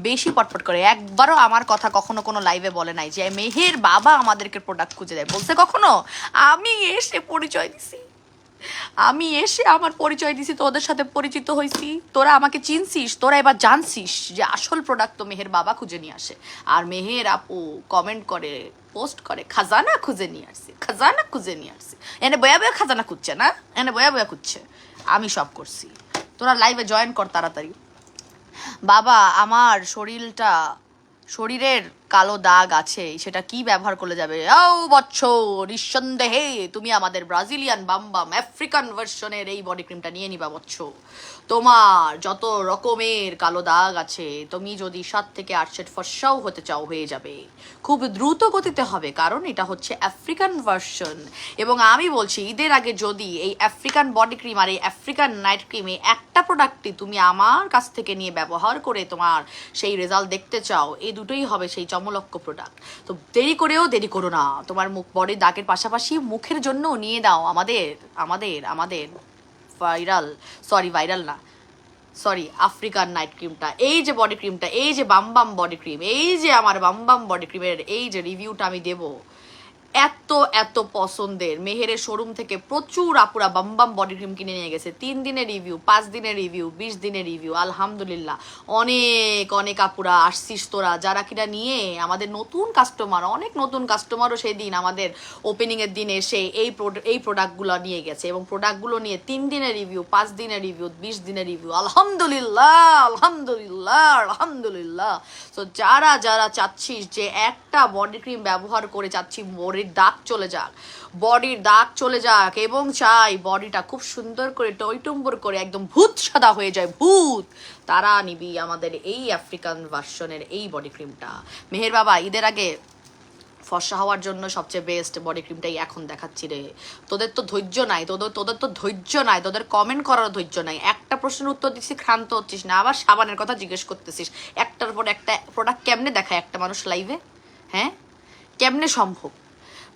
বেশি পটপট করে। একবারও আমার কথা কখনো কোনো লাইভে বলে নাই যে মেহের বাবা আমাদেরকে প্রোডাক্ট খুঁজে দেয়, বলছে কখনো? আমি এসে পরিচয় দিছি, আমি এসে আমার পরিচয় দিছি, তোদের সাথে পরিচিত হয়েছি, তোরা আমাকে চিনছিস, তোরা এবার জানছিস যে আসল প্রোডাক্ট তো মেহের বাবা খুঁজে নিয়ে আসে। আর মেহের আপু কমেন্ট করে, পোস্ট করে, খাজানা খুঁজে নিয়ে আসছি, খাজানা খুঁজে নিয়ে আসছি। এনে বয়া বয়া খাজানা খুঁজছে না, এনে বয়া বয়া খুঁজছে, আমি সব করছি। তোরা লাইভে জয়েন কর তাড়াতাড়ি। বাবা আমার শরীরের কালো দাগ আছে, সেটা কি ব্যবহার করলে যাবে? ও বচ্চ, নিঃসন্দেহে তুমি আমাদের ব্রাজিলিয়ান বামবাম আফ্রিকান ভার্সনের এই বডি ক্রিমটা নিয়ে নিবা বচ্চ। তোমার যত রকমের কালো দাগ আছে, তুমি যদি 7 থেকে 8 শেড ফর্সাও হতে চাও হয়ে যাবে, খুব দ্রুত গতিতে হবে, কারণ এটা হচ্ছে আফ্রিকান ভার্সন। এবং আমি বলছি ঈদের আগে যদি এই আফ্রিকান বডি ক্রিম আর এই আফ্রিকান নাইট ক্রিমে একটা প্রোডাক্টই তুমি আমার কাছ থেকে নিয়ে ব্যবহার করে তোমার সেই রেজাল্ট দেখতে চাও, এই দুটোই হবে সেই চমলক্ষ প্রোডাক্ট। তো দেরি করো না, তোমার বডির দাগের পাশাপাশি মুখের জন্য নিয়ে দাও আমাদের আমাদের আমাদের ভাইরাল না, সরি আফ্রিকান নাইট ক্রিমটা। এই যে বডি ক্রিমটা, এই যে বামবাম বডি ক্রিম, এই যে আমার বামবাম বডি ক্রিমের এই যে রিভিউটা আমি দেবো, এত এত পছন্দের। মেহেরের শোরুম থেকে প্রচুর আপুরা বামবাম বডি ক্রিম কিনে নিয়ে গেছে। 3 দিনের রিভিউ, 5 দিনের রিভিউ, 20 দিনের রিভিউ, আলহামদুলিল্লাহ। অনেক অনেক আপুরা আসছিস তোরা, যারা কিনা নিয়ে আমাদের নতুন কাস্টমার, অনেক নতুন কাস্টমারও সেই দিন আমাদের ওপেনিংয়ের দিন এসে এই প্রোডাক্টগুলো নিয়ে গেছে। এবং প্রোডাক্টগুলো নিয়ে 3 দিনের রিভিউ, 5 দিনের রিভিউ, 20 দিনের রিভিউ, আলহামদুলিল্লাহ আলহামদুলিল্লাহ আলহামদুলিল্লাহ। তো যারা যারা চাচ্ছিস যে একটা বডি ক্রিম ব্যবহার করে চাচ্ছি বডির দাগ চলে যাক এবং চাই বডিটা খুব সুন্দর করে টইটুম্বর করে একদম ভূত সাদা হয়ে যায়, ভূত, তারা নিবি আমাদের এই আফ্রিকান ভার্সনের এই বডি ক্রিমটা। মেহের বাবা ঈদের আগে ফর্সা হওয়ার জন্য সবচেয়ে বেস্ট বডি ক্রিমটাই এখন দেখাচ্ছি রে। তোদের তো ধৈর্য নাই, তোদের কমেন্ট করার ধৈর্য নাই। একটা প্রশ্নের উত্তর দিচ্ছি, ক্ষান্ত হচ্ছিস না, আবার সাবানের কথা জিজ্ঞেস করতেছিস। একটার পর একটা প্রোডাক্ট কেমনে দেখায় একটা মানুষ লাইভে? হ্যাঁ, কেমনে সম্ভব?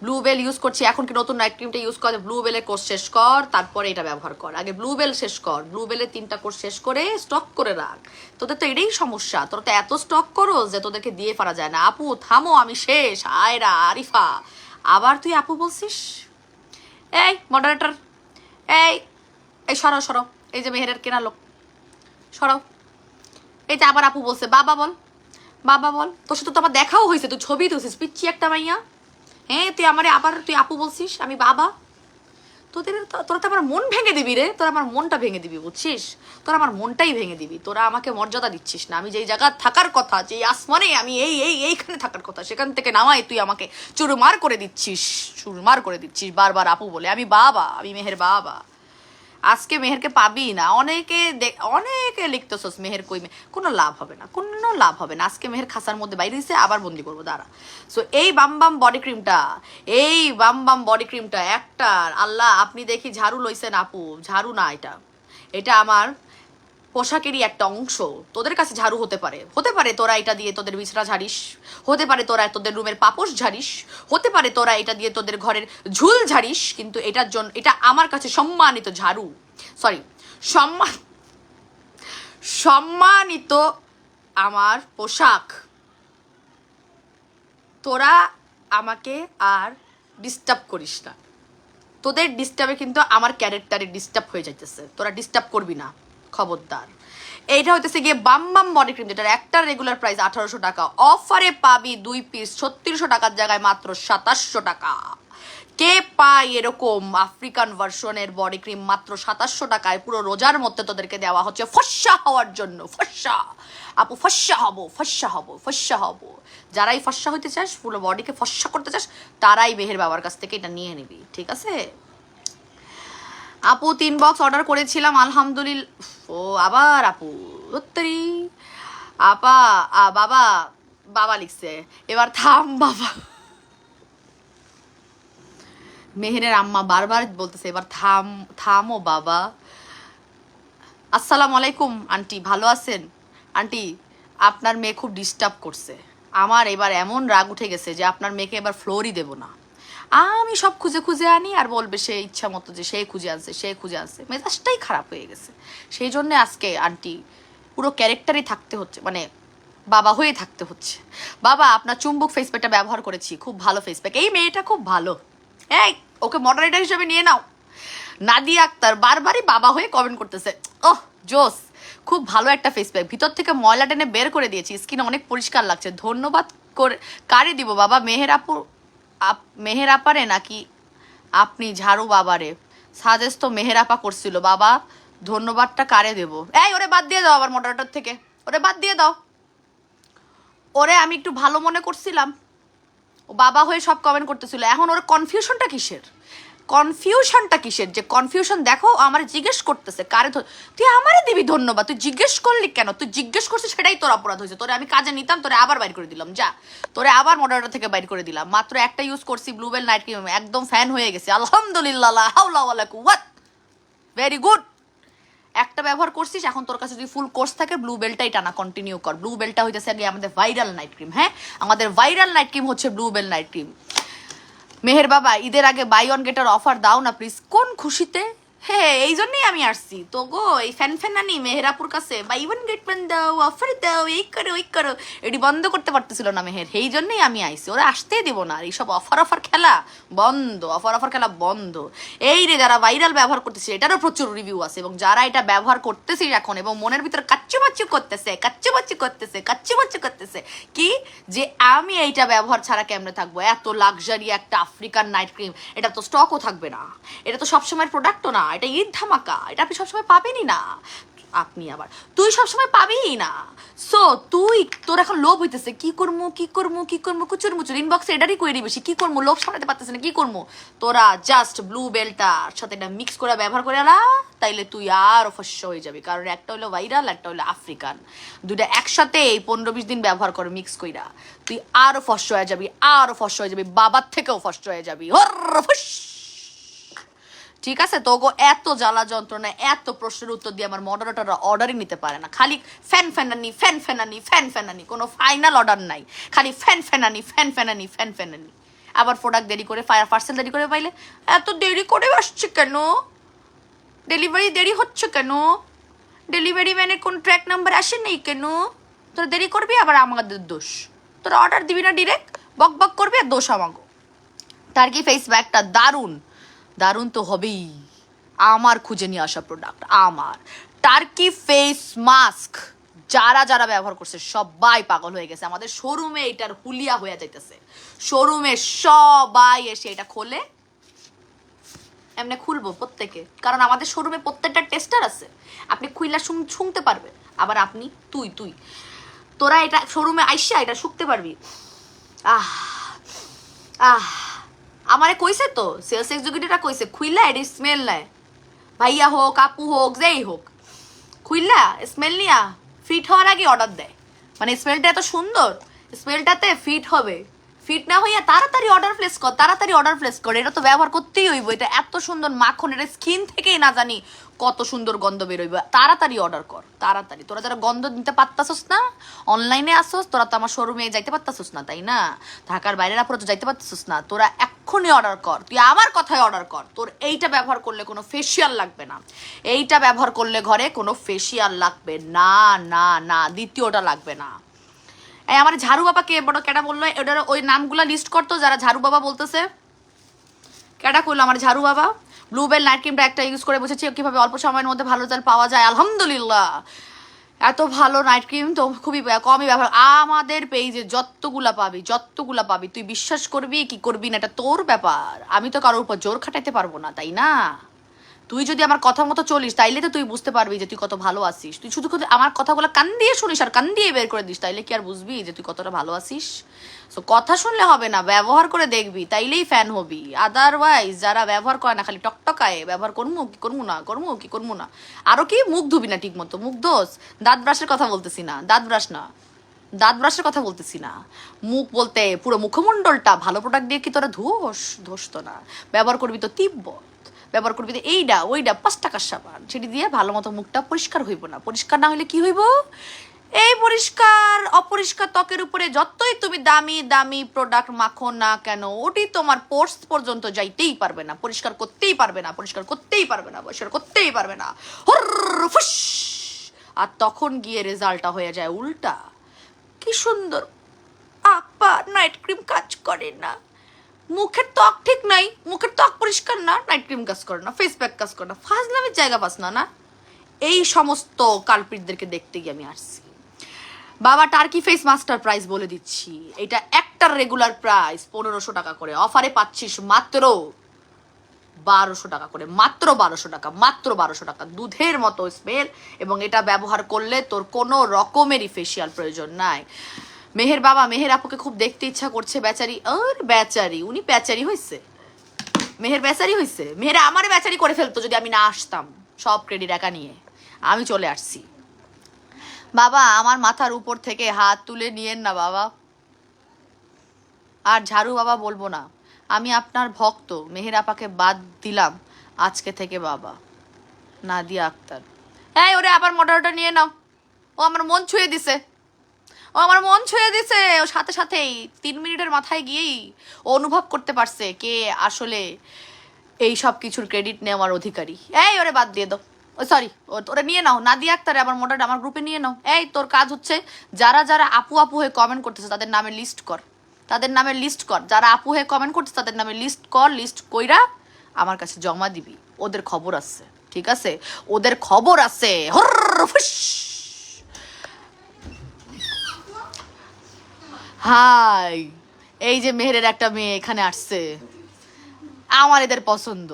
ব্লুবেল ইউজ করছি, এখন কি নতুন নাইট ক্রিমটা ইউজ করে? ব্লুবেলের কোর্স শেষ কর, তারপরে এটা ব্যবহার কর। আগে ব্লুবেল শেষ কর, ব্লুবেলের 3টা কোর্স শেষ করে স্টক করে রাখ। তোদের তো এটাই সমস্যা, তোরা তো এত স্টক করো যে তোদেরকে দিয়ে পারা যায় না। আপু থামো, আমি শেষ। আয়রা, আরিফা, আবার তুই আপু বলছিস? এই মডারেটর, এই এই সরাও, এই যে মেহেরের কেনা লোক, সরাও। এই যে আবার আপু বলছে, বাবা বল। তোর সাথে তো আবার দেখাও হয়েছে, তুই ছবি তুলছিস, পিচ্ছি একটা মাইয়া। হ্যাঁ, তুই আপু বলছিস, আমি বাবা। তোরা তো আমার মন ভেঙে দিবি রে, তোরা আমার মনটা ভেঙে দিবি, বুঝছিস? তোরা আমার মনটাই ভেঙে দিবি। তোরা আমাকে মর্যাদা দিচ্ছিস না। আমি যেই জায়গা থাকার কথা, যেই আসমানে আমি এইখানে থাকার কথা, সেখান থেকে নামাই তুই আমাকে চুরমার করে দিচ্ছিস বারবার আপু বলে। আমি মেহের বাবা। আজকে মেহেরকে পাবি না। অনেকে লিখতেছস মেহের কই, কোনো লাভ হবে না। আজকে মেহের খাসার মধ্যে বাইরে দিছে, আবার বন্দি করবো, দাঁড়া। সো এই বামবাম বডি ক্রিমটা একটার আল্লাহ, আপনি দেখি ঝাড়ু লইছেন আপু, ঝাড়ু না, এটা আমার পোশাকেরই একটা অংশ। তোদের কাছে ঝাড়ু হতে পারে তোরা এটা দিয়ে তোদের বিছরা ঝাড়িস, হতে পারে তোরা তোদের রুমের পাপোশ ঝাড়িস, হতে পারে তোরা এটা দিয়ে তোদের ঘরের ঝুল ঝাড়িস, কিন্তু এটা আমার কাছে সম্মানিত ঝাড়ু, সরি সম্মানিত আমার পোশাক। তোরা আমাকে আর ডিস্টার্ব করিস না। তোদের ডিস্টার্বে কিন্তু আমার ক্যারেক্টারে ডিস্টার্ব হয়ে যাইতেছে। তোরা ডিস্টার্ব করবি না, খবরদার। এইটা হইতেছে গিয়ে বামবাম বডি ক্রিম, যেটার একটা রেগুলার প্রাইস 1800 টাকা, অফারে পাবি 2 পিস 3600 টাকার জায়গায় মাত্র 2700 টাকা। কে পায় এরকম আফ্রিকান ভার্সনের বডি ক্রিম মাত্র 2700 টাকায়? পুরো রোজার মধ্যে তোদেরকে দেওয়া হচ্ছে ফর্সা হওয়ার জন্য। আপু ফর্সা হব। যারাই ফর্সা হইতে চাস, পুরো বডিকে ফর্সা করতে চাস, তারাই মেহের বাবার কাছ থেকে এটা নিয়ে নিবি, ঠিক আছে? আপু 3 বক্স অর্ডার করেছিলাম, আলহামদুলিল্লাহ। ও আবার আপু উত্তরি বাবা লিখছে, এবার থাম বাবা। মেহেরের আম্মা বারবার বলতেছে এবার থামো বাবা। আসসালামু আলাইকুম আন্টি, ভালো আছেন? আন্টি, আপনার মেয়ে খুব ডিস্টার্ব করছে। আমার এবার এমন রাগ উঠে গেছে যে আপনার মেয়েকে এবার ফ্লোরই দেবো না। আমি সব খুঁজে আনি আর বলবে সে ইচ্ছা মতো যে সে খুঁজে আনছে। মেজাজটাই খারাপ হয়ে গেছে। সেই জন্য আজকে আন্টি পুরো ক্যারেক্টারই থাকতে হচ্ছে, মানে বাবা হয়ে থাকতে হচ্ছে। বাবা, আপনার চুম্বক ফেস প্যাকটা ব্যবহার করেছি, খুব ভালো ফেস প্যাক। এই মেয়েটা খুব ভালো, এই ওকে মডারেটর হিসেবে নিয়ে নাও। নাদিয়া আক্তার বারবারই বাবা হয়ে কমেন্ট করতেছে। ওহ জোস, খুব ভালো একটা ফেস প্যাক, ভিতর থেকে ময়লা টেনে বের করে দিয়েছি, স্কিন অনেক পরিষ্কার লাগছে, ধন্যবাদ করে কারে দিব বাবা? মেহের আপারে নাকি আপনি ঝাড়ু বাবারে? সাজেস্ট তো মেহের আপা করছিল বাবা, ধন্যবাদটা কারে দেব? এই ওরে বাদ দিয়ে দাও আবার মডারেটর থেকে, ওরে বাদ দিয়ে দাও। ওরে আমি একটু ভালো মনে করছিলাম, ও বাবা হয়ে সব কমেন্ট করতেছিল, এখন ওর কনফিউশনটা কিসের? যে কনফিউশন দেখো, আমার জিজ্ঞেস করতেছে কারে তুই আমারে দিবি ধন্যবাদ, তুই জিজ্ঞেস করলি কেন? তুই জিজ্ঞেস করছিস সেটাই তোর অপরাধ হয়েছে। তোরে আমি কাজে নিতাম, তোরে আবার বাইর করে দিলাম, যা তোরে আবার মডারেটর থেকে বাইর করে দিলাম। মাত্র একটা ইউজ করছি ব্লুবেল নাইট ক্রিম, একদম ফ্যান হয়ে গেছে, আলহামদুলিল্লাহ, লা হাওলা ওয়ালা কুওয়াত, ভেরি গুড। একটা ব্যবহার করছিস, এখন তোর কাছে যদি ফুল কোর্স থাকে ব্লু বেলটাই টানা কন্টিনিউ কর। ব্লু বেলটা হইতেছে আগে আমাদের ভাইরাল নাইট ক্রিম। হ্যাঁ, আমাদের ভাইরাল নাইট ক্রিম হচ্ছে ব্লু বেল নাইট ক্রিম। মেহের বাবা ঈদের আগে বাই অন গেটার অফার দাও না প্লিজ। কোন খুশিতে? হ্যাঁ, এই জন্যই আমি আসছি তো গো, এই ফ্যানানি মেহেরাপুর কাছে বাই ওয়ান গেট ওয়ান দাও, অফার দাও, এই করো ওই করো, এটি বন্ধ করতে পারতেছিল না মেহের, এই জন্যই আমি আইছি। ওরা আসতেই দিব না, আর এইসব অফার খেলা বন্ধ, অফার খেলা বন্ধ। এই রে, যারা ভাইরাল ব্যবহার করতেছে এটারও প্রচুর রিভিউ আছে, এবং যারা এটা ব্যবহার করতেছে এখন এবং মনের ভিতরে কাচ্চুমাচ্চু করতেছে কি যে আমি এইটা ব্যবহার ছাড়া কেমনে থাকবো? এত লাক্সারি একটা আফ্রিকান নাইট ক্রিম, এটা তো স্টকও থাকবে না, এটা তো সবসময়ের প্রোডাক্টও না, এটা ঈদ ধামাকা, এটা আপনি সবসময় পাবেনই না। আপনি আবার তুই সবসময় পাবিই না। সো তুই, তোর এখন লোভ হইতেছে, কি করবো কুচুর মুচুর ইনবক্সে এটারই কইরি বেশি, কি করবো, লোভ সামলাতে পারতেছে না, কি করবো? তোরা জাস্ট ব্লু বেলটার সাথে এটা মিক্স করে ব্যবহার করে আলা, তাইলে তুই আরো ফস্য হয়ে যাবি। কারণ একটা হলো ভাইরাল, একটা হলো আফ্রিকান, দুইটা একসাথে এই 15-20 দিন ব্যবহার করে মিক্স কইরা তুই আরো ফস্য হয়ে যাবি, বাবার থেকেও ফস্য হয়ে যাবি। ঠিক আছে? তো গো এত জ্বালা যন্ত্রণা, এত প্রশ্নের উত্তর দিয়ে আমার মডারেটররা অর্ডারই নিতে পারে না, খালি ফ্যানানি, কোনো ফাইনাল অর্ডার নাই, খালি ফ্যানানি। আবার প্রোডাক্ট দেরি করে, পার্সেল দেরি করে পাইলে, এত দেরি করে আসছে কেন? ডেলিভারি দেরি হচ্ছে কেন? ডেলিভারি ম্যানের কোন ট্র্যাক নাম্বার আসে নেই কেন? তোরা দেরি করবি, আবার আমাদের দোষ। তোরা অর্ডার দিবি না, ডিরেক্ট বক করবি, আর দোষ আমাগো। টার্কি ফেস ব্যাগটা দারুণ তো হবেই, আমার খুঁজে নিয়ে আসা প্রোডাক্ট। আমার টার্কি ফেস মাস্ক যারা ব্যবহার করছে সবাই পাগল হয়ে গেছে, আমাদের শোরুমে এটার হুলিয়া হয়ে যাইতেছে, শোরুমে সবাই এসে এটা খোলে, এমনি খুলবো প্রত্যেকে, কারণ আমাদের শোরুমে প্রত্যেকটা টেস্টার আছে, আপনি খুইলা শুনতে পারবে। আবার আপনি তুই তোরা এটা শোরুমে আইসা এটা শুকতে পারবি। আমারে কইছে তো, সেলস এক্সিকিউটিভরা কইছে খুইলা এটি স্মেল নেয়, ভাইয়া হোক আপু হোক যেই হোক, খুইলা স্মেল নিয়া ফিট হওয়ার আগে অর্ডার দেয়। মানে স্মেলটা এত সুন্দর, স্মেলটাতে ফিট হবে, ফিট না হইয়া তাড়াতাড়ি অর্ডার প্লেস কর। এটা তো ব্যবহার করতেই হইব, এটা এত সুন্দর মাখন, এটা স্কিন থেকেই না জানি কত সুন্দর গন্ধ বেরোইব। তাড়াতাড়ি অর্ডার কর, তাড়াতাড়ি। তোরা যারা গন্ধ নিতে পারতাছস না, অনলাইনে আসোস, তোরা তো আমার শোরুমে যাইতে পারতাছস না, তাই না? ঢাকার বাইরের আপুরা তো যাইতে পারতাছস না, তোরা এক্ষুনি অর্ডার কর, তুই আমার কথায় অর্ডার কর। তোর এইটা ব্যবহার করলে কোনো ফেসিয়াল লাগবে না, এইটা ব্যবহার করলে ঘরে কোনো ফেসিয়াল লাগবে না, দ্বিতীয়টা লাগবে না। এই আমার ঝাড়ু বাবা কে বড় কেটা বললো, ওটার ওই নামগুলা লিস্ট করতো যারা ঝাড়ু বাবা বলতেছে, কেটা করলো আমার ঝাড়ু বাবা? ব্লুবেল নাইট ক্রিমটা একটা ইউজ করে বুঝেছি কিভাবে অল্প সময়ের মধ্যে ভালো রেজাল্ট পাওয়া যায়, আলহামদুলিল্লাহ। এত ভালো নাইট ক্রিম তো খুবই কমই ব্যবহার। আমাদের পেজে যতগুলা পাবি, তুই বিশ্বাস করবি কি করবি না এটা তোর ব্যাপার, আমি তো কারোর উপর জোর খাটাইতে পারবো না, তাই না? তুই যদি আমার কথা মতো চলিস তাইলে তো তুই বুঝতে পারবি যে তুই কত ভালো আছিস। তুই শুধু আমার কথাগুলো কান দিয়ে শুনিস আর কান দিয়ে বের করে দিস, তাইলে কি আর বুঝবি যে তুই কতটা ভালো আছিস? সো কথা শুনলে হবে না, ব্যবহার করে দেখবি, তাইলেই ফ্যান হবি। আদারওয়াইজ যারা ব্যবহার করে না, খালি টকটকায় ব্যবহার করবো কি করবো না, আরো কি মুখ ধুবি না ঠিক মতো, মুখ দোষ, দাঁত ব্রাশের কথা বলতেছি না, দাঁত ব্রাশের কথা বলতেছি না, মুখ বলতে পুরো মুখমণ্ডলটা ভালো প্রোডাক্ট দিয়ে কি তোরা ধোস তো না, ব্যবহার করবি তো তিব্বত, ব্যবহার করবি তো এইটা ওইটা 5 টাকার সাবান, সেটি দিয়ে ভালো মতো মুখটা পরিষ্কার হইব না। পরিষ্কার না হইলে কি হইব? এই অপরিষ্কার ত্বকের উপরে যতই তুমি দামি প্রোডাক্ট মাখো না কেন, ওটি তোমার পোর্স পর্যন্ত যাইতেই পারবে না, পরিষ্কার করতেই পারবে না। আর তখন গিয়ে রেজাল্টটা হয়ে যায় উল্টা। কি সুন্দর আপা নাইট ক্রিম কাজ করে না, মুখের ত্বক ঠিক নাই, মুখের ত্বক পরিষ্কার না, নাইট ক্রিম কাজ করে না, ফেস প্যাক কাজ করে না, ফাজলামের জায়গা পাস না না। এই সমস্ত কালপিটদেরকে দেখতে গিয়ে আমি আসছি। বাবা টার্কি ফেস মাস্টার প্রাইস বলে দিচ্ছি, এটা একটার রেগুলার প্রাইস 1500 টাকা করে, অফারে পাচ্ছিস মাত্র 1200 টাকা করে, মাত্র 1200 টাকা, মাত্র 1200 টাকা। দুধের মতো স্মেল, এবং এটা ব্যবহার করলে তোর কোনো রকমেরই ফেসিয়াল প্রয়োজন নাই। মেহের বাবা, মেহের আপুকে খুব দেখতে ইচ্ছা করছে, বেচারি। আর বেচারি, উনি বেচারি হয়েছে, মেহের বেচারি হয়েছে। মেহের আমার বেচারি করে ফেলতো যদি আমি না আসতাম, সব ক্রেডিট একা নিয়ে। আমি চলে আসছি। বাবা আমার মাথার উপর থেকে হাত তুলে নিয়েন না বাবা, আর ঝাড়ু বাবা বলবো না, আমি আপনার ভক্ত। মেহের আপাকে বাদ দিলাম আজকে থেকে বাবা। নাদিয়া আক্তার, হ্যাঁ ওরে আবার মডারটা নিয়ে নাও, ও আমার মন ছুঁয়ে দিছে, ও আমার মন ছুঁয়ে দিছে। ও সাথে সাথেই 3 মিনিটের মাথায় গিয়েই ও অনুভব করতে পারছে কে আসলে এই সব কিছুর ক্রেডিট নেওয়ার অধিকারী। এই ওরে বাদ দিয়ে দাও, ও সরি, ওরা নিয়ে নাও। নাদিয়া আক্তার আবার মোটাটা আমার গ্রুপে নিয়ে নাও। এই তোর কাজ হচ্ছে যারা যারা আপু আপু হয়ে কমেন্ট করতেছে তাদের নামে লিস্ট কর, তাদের নামে লিস্ট কর। যারা আপু হয়ে কমেন্ট করতেছে তাদের নামে লিস্ট কর, লিস্ট কইরা আমার কাছে জমা দিবি। ওদের খবর আছে, ঠিক আছে, ওদের খবর আছে। হাই, এই যে মেহেরের একটা মেয়ে এখানে আসছে, আমার এদের পছন্দ,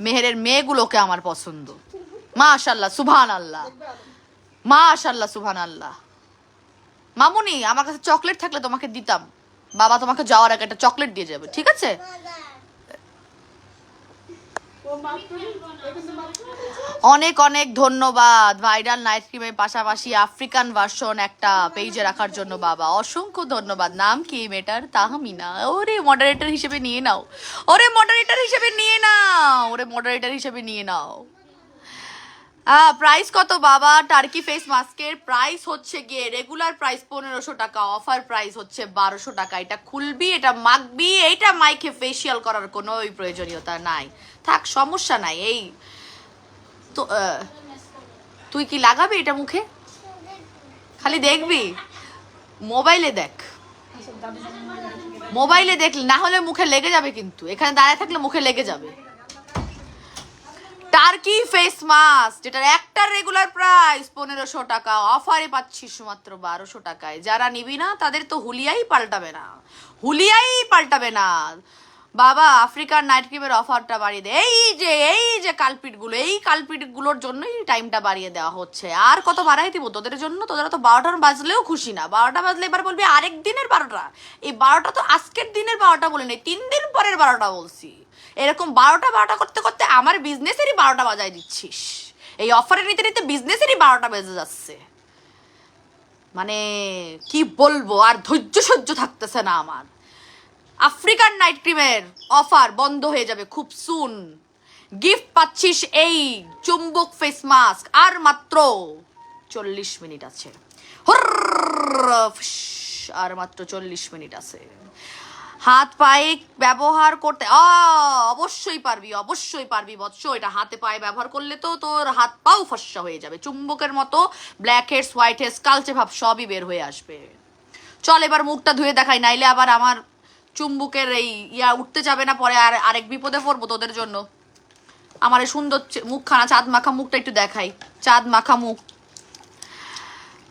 মেহেরের মেয়েগুলোকে আমার পছন্দ। মাশাল্লাহ সুবহান আল্লাহ, মাশাল্লাহ সুবহান আল্লাহ। মামুনি আমার কাছে চকলেট থাকলে তোমাকে দিতাম, বাবা তোমাকে যাওয়ার আগে একটা চকলেট দিয়ে যাবে, ঠিক আছে? অনেক অনেক ধন্যবাদ ভাইরাল নাইট ক্রিমের পাশাপাশি আফ্রিকান ভার্সন একটা পেজে রাখার জন্য বাবা, অসংখ্য ধন্যবাদ। নাম কি মেটার? তাহমিনা। ওরে মডারেটর হিসেবে নিয়ে নাও, ওরে মডারেটর হিসেবে নিয়ে নাও, ওরে মডারেটর হিসেবে নিয়ে নাও। প্রাইস কত বাবা? টার্কি ফেস মাস্কের প্রাইস হচ্ছে গিয়ে রেগুলার প্রাইস 1500 টাকা, অফার প্রাইস হচ্ছে 1200 টাকা। এটা খুলবি, এটা মাখবি, এইটা মাইকে ফেসিয়াল করার কোনো প্রয়োজনীয়তা নাই। থাক, সমস্যা নাই। এই তো তুই কি লাগাবি এটা মুখে? খালি দেখবি? মোবাইলে দেখ, মোবাইলে দেখলে না হলে মুখে লেগে যাবে, কিন্তু এখানে দাঁড়ায় থাকলে মুখে লেগে যাবে। টার্কি ফেস মাস্ক, যেটার একটা রেগুলার প্রাইস 1500 টাকা, অফারে পাচ্ছিস মাত্র 1200 টাকায়। যারা নিবি না তাদের তো হুলিয়াই পাল্টাবে না, হুলিয়াই পাল্টাবে না বাবা। আফ্রিকান নাইট ক্রিমের অফারটা বাড়িয়ে দে। এই যে কালপিটগুলো, এই কালপিটগুলোর জন্যই টাইমটা বাড়িয়ে দেওয়া হচ্ছে। আর কত বাড়াই দিব তোদের জন্য? তোদের তো 12টা বাজলেও খুশি না। 12টা বাজলে এবার বলবি আরেক দিনের 12টা। এই 12টা তো আজকের দিনের 12টা বলে নেই, 3 দিন পরের 12টা বলছি। এরকম 12টা করতে করতে আমার বিজনেসেরই 12টা বাজায় দিচ্ছিস। এই অফারে নিতে নিতে বিজনেসেরই 12টা বেজে যাচ্ছে। মানে কি বলবো, আর ধৈর্য সহ্য থাকতেছে না আমার। আফ্রিকান নাইট ক্রিমের অফার বন্ধ হয়ে যাবে খুব সুন। গিফট পাচ্ছিস এই চুম্বক ফেস মাস্ক, আর মাত্র 40 মিনিট আছে। আর মাত্র 40 মিনিট আছে। হাত পায়ে ব্যবহার করতে অবশ্যই পারবি, অবশ্যই পারবি বৎস। এটা হাতে পায়ে ব্যবহার করলে তো তোর হাত পাও ফর্সা হয়ে যাবে, চুম্বকের মতো ব্ল্যাক হেডস, হোয়াইট হেডস, কালচে ভাব সবই বের হয়ে আসবে। চল এবার মুখটা ধুয়ে দেখাই, নাইলে আবার আমার চুম্বকের এই উঠতে যাবে না, পরে আর আরেক বিপদে পড়বো তোদের জন্য। আমার এই সুন্দর মুখখানা, চাঁদ মাখা মুখটা একটু দেখাই, চাঁদ মাখা মুখ।